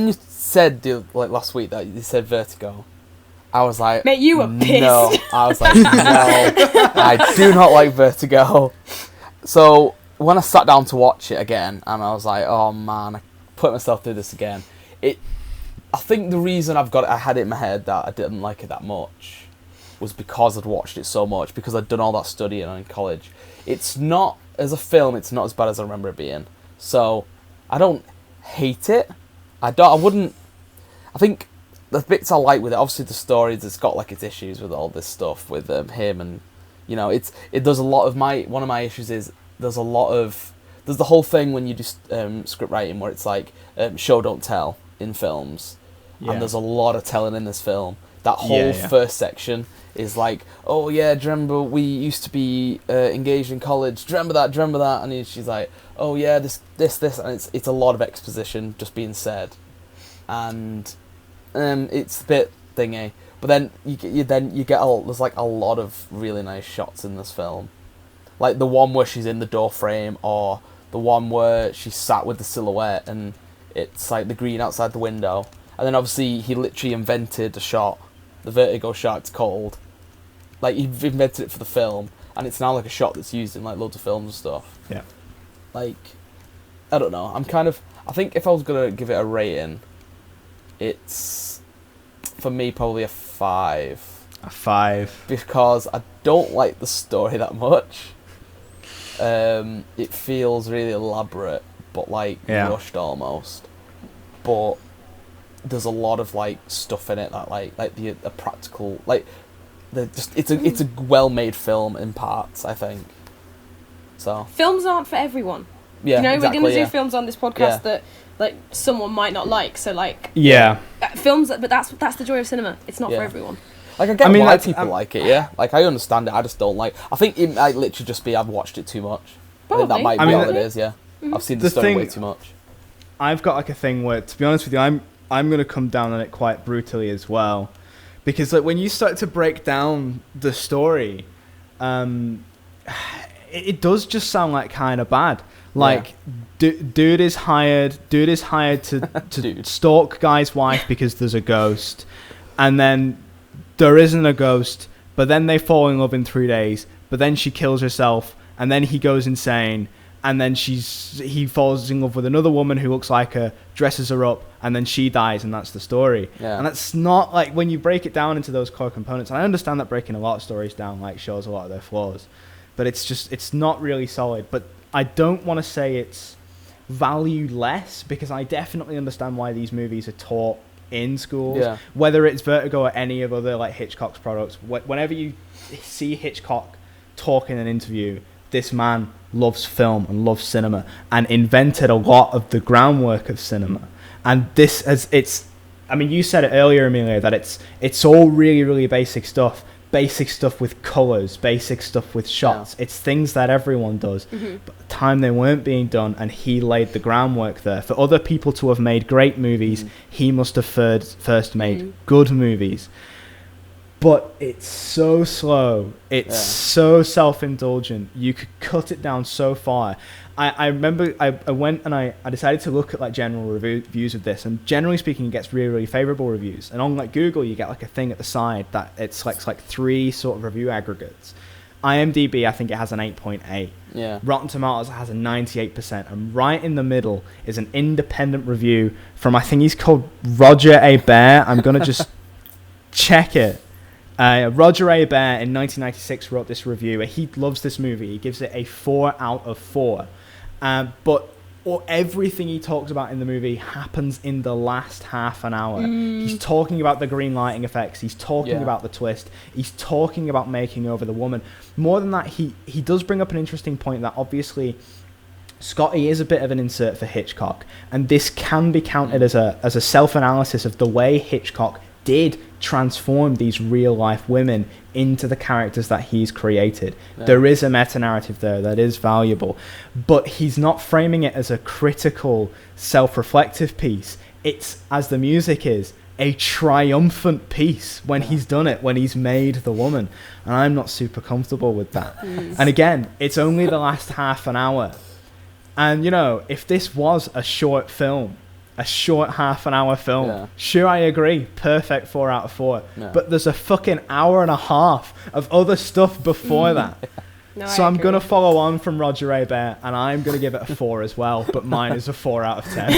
you said last week that you said Vertigo, I was like, mate, you were pissed. No, I was like, no, I do not like Vertigo. So when I sat down to watch it again, and I was like, oh man, I put myself through this again. I think the reason I had it in my head that I didn't like it that much was because I'd watched it so much, because I'd done all that studying in college. It's not, as a film, it's not as bad as I remember it being. So, I don't hate it. I think the bits I like with it, obviously the stories, it's got, like, its issues with all this stuff with him, and, you know, it does a lot of one of my issues is there's the whole thing when you do script writing where it's like, show don't tell in films. Yeah. And there's a lot of telling in this film. That whole first section is like, oh yeah, do you remember we used to be engaged in college? Do you remember that? And she's like, oh yeah, this, and it's a lot of exposition just being said, and it's a bit thingy. But then there's like a lot of really nice shots in this film, like the one where she's in the door frame, or the one where she's sat with the silhouette and it's like the green outside the window. And then obviously he literally invented a shot, the Vertigo shot, it's called. Like, he invented it for the film, and it's now like a shot that's used in like loads of films and stuff. Yeah. Like, I don't know. I think if I was gonna give it a rating, it's, for me, probably a 5. A 5. Because I don't like the story that much. It feels really elaborate, but like rushed almost. But there's a lot of like stuff in it that like the practical, like it's a well-made film in parts, I think. So films aren't for everyone. Yeah, you know, exactly, we're gonna do films on this podcast that like someone might not like. So like films, but that's the joy of cinema. It's not for everyone. Like, I get why people like it, yeah. Like, I understand it, I just don't like... I think it might literally just be I've watched it too much. Probably. I think that might be all it is, yeah. Mm-hmm. I've seen the story way too much. I've got, like, a thing where, to be honest with you, I'm going to come down on it quite brutally as well. Because, like, when you start to break down the story, it does just sound, like, kind of bad. Like, dude is hired to stalk guy's wife because there's a ghost, and then there isn't a ghost, but then they fall in love in 3 days, but then she kills herself, and then he goes insane, and then he falls in love with another woman who looks like her, dresses her up, and then she dies, and that's the story. Yeah. And that's not, like, when you break it down into those core components, and I understand that breaking a lot of stories down, like, shows a lot of their flaws, but it's not really solid. But I don't want to say it's valued less, because I definitely understand why these movies are taught in schools. Yeah. Whether it's Vertigo or any of other, like, Hitchcock's products, whenever you see Hitchcock talk in an interview, this man loves film and loves cinema and invented a lot of the groundwork of cinema. And this, I mean, you said it earlier, Amelia, that it's all really, really basic stuff with colours, basic stuff with shots. Yeah. It's things that everyone does. Mm-hmm. But at the time they weren't being done, and he laid the groundwork there. For other people to have made great movies, he must have first made good movies. But it's so slow. It's so self-indulgent. You could cut it down so far. I remember I went and I decided to look at, like, general reviews of this, and generally speaking, it gets really, really favourable reviews. And on, like, Google, you get, like, a thing at the side that it's like 3 sort of review aggregates. IMDb, I think it has an 8.8. Yeah. Rotten Tomatoes has a 98%, and right in the middle is an independent review from, I think he's called Roger A. Bear. I'm gonna just check it. Roger A. Bear in 1996 wrote this review. He loves this movie. He gives it a 4 out of 4. But everything he talks about in the movie happens in the last half an hour. He's talking about the green lighting effects. He's talking about the twist. He's talking about making over the woman. More than that, he does bring up an interesting point that obviously Scotty is a bit of an insert for Hitchcock, and this can be counted as a self-analysis of the way Hitchcock did transform these real-life women into the characters that he's created. Yeah. There is a meta-narrative there that is valuable, but he's not framing it as a critical, self-reflective piece. It's, as the music is, a triumphant piece when he's done it, when he's made the woman. And I'm not super comfortable with that. And again, it's only the last half an hour. And, you know, if this was a short film, a short half an hour film, sure, I agree, perfect 4 out of 4. But there's a fucking hour and a half of other stuff before that. No, so I'm going to follow on from Roger A. Bear, and I'm going to give it a 4 as well, but mine is a 4 out of 10.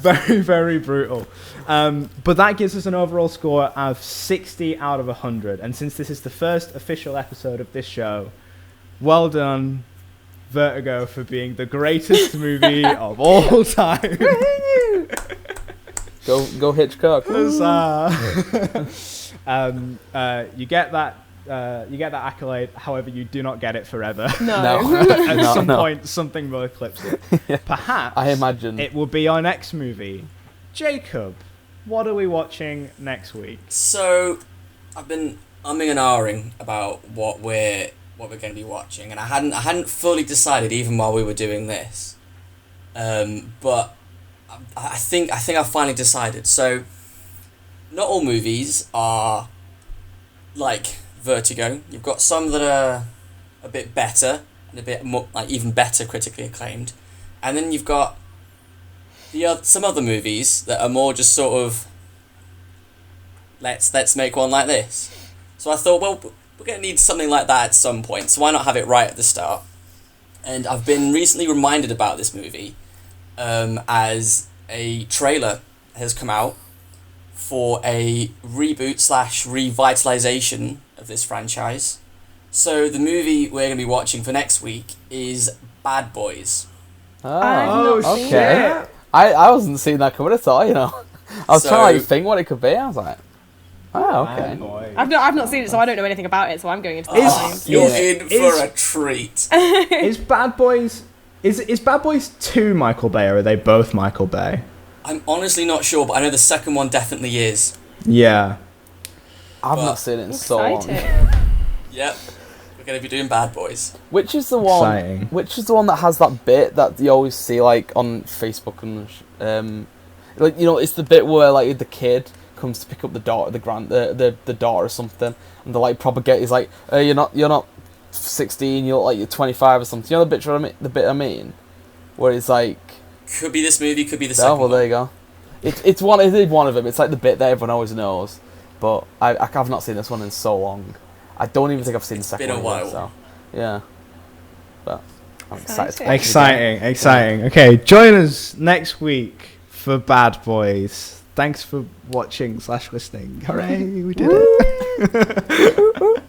Very, very brutal. But that gives us an overall score of 60 out of 100. And since this is the first official episode of this show, well done, Vertigo, for being the greatest movie of all time. Go Hitchcock. You get that accolade. However, you do not get it forever. No. At some point, something will eclipse it. Perhaps I imagine it will be our next movie. Jacob, what are we watching next week? So, I've been umming and ahhing about what we're going to be watching, and I hadn't fully decided even while we were doing this. But I think I've finally decided. So, not all movies are like Vertigo. You've got some that are a bit better and a bit more, like, even better critically acclaimed, and then you've got some other movies that are more just sort of let's make one like this. So I thought, well, we're going to need something like that at some point, so why not have it right at the start? And I've been recently reminded about this movie as a trailer has come out for a reboot / revitalization of this franchise. So the movie we're going to be watching for next week is Bad Boys. Oh, okay. I wasn't seeing that coming at all, you know. I was trying to think what it could be. I was like, oh, okay. I've not seen it, so I don't know anything about it, so I'm going into this. You're in for a treat. Is Bad Boys 2 Michael Bay, or are they both Michael Bay? I'm honestly not sure, but I know the second one definitely is. Yeah. I've But- not seen it in so long. Exciting. Yep. We're going to be doing Bad Boys. Which is the one? Exciting. Which is the one that has that bit that you always see like on Facebook and like it's the bit where like the kid comes to pick up the daughter, the daughter or something, and the like propagate is like, you're not 16, you're like you're 25 or something. You know the bit I mean, where it's like, Could be this movie, could be the oh second well, there one. you go. It is one of them. It's like the bit that everyone always knows, but I've not seen this one in so long. I don't even think I've seen the second been a one. Yet, while. so yeah, but I'm excited. Exciting. Exciting. Okay, join us next week for Bad Boys. Thanks for watching / listening. Hooray, we did it.